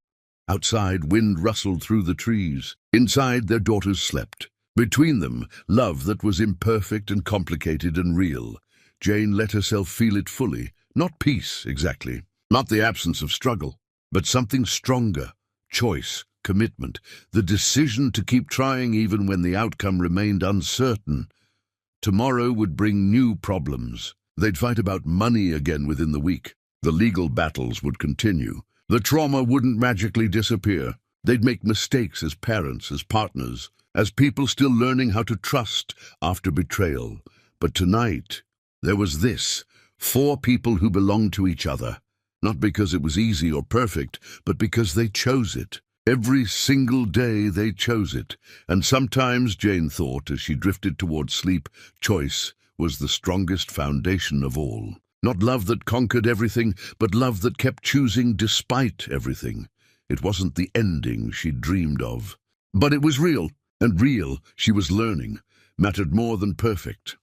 Outside, wind rustled through the trees. Inside, their daughters slept. Between them, love that was imperfect and complicated and real. Jane let herself feel it fully. Not peace, exactly. Not the absence of struggle, but something stronger. Choice, commitment, the decision to keep trying even when the outcome remained uncertain. Tomorrow would bring new problems. They'd fight about money again within the week. The legal battles would continue. The trauma wouldn't magically disappear. They'd make mistakes as parents, as partners, as people still learning how to trust after betrayal. But tonight, there was this: 4 people who belonged to each other. Not because it was easy or perfect, but because they chose it. Every single day they chose it. And sometimes, Jane thought, as she drifted towards sleep, choice was the strongest foundation of all. Not love that conquered everything, but love that kept choosing despite everything. It wasn't the ending she dreamed of. But it was real, and real, she was learning, mattered more than perfect.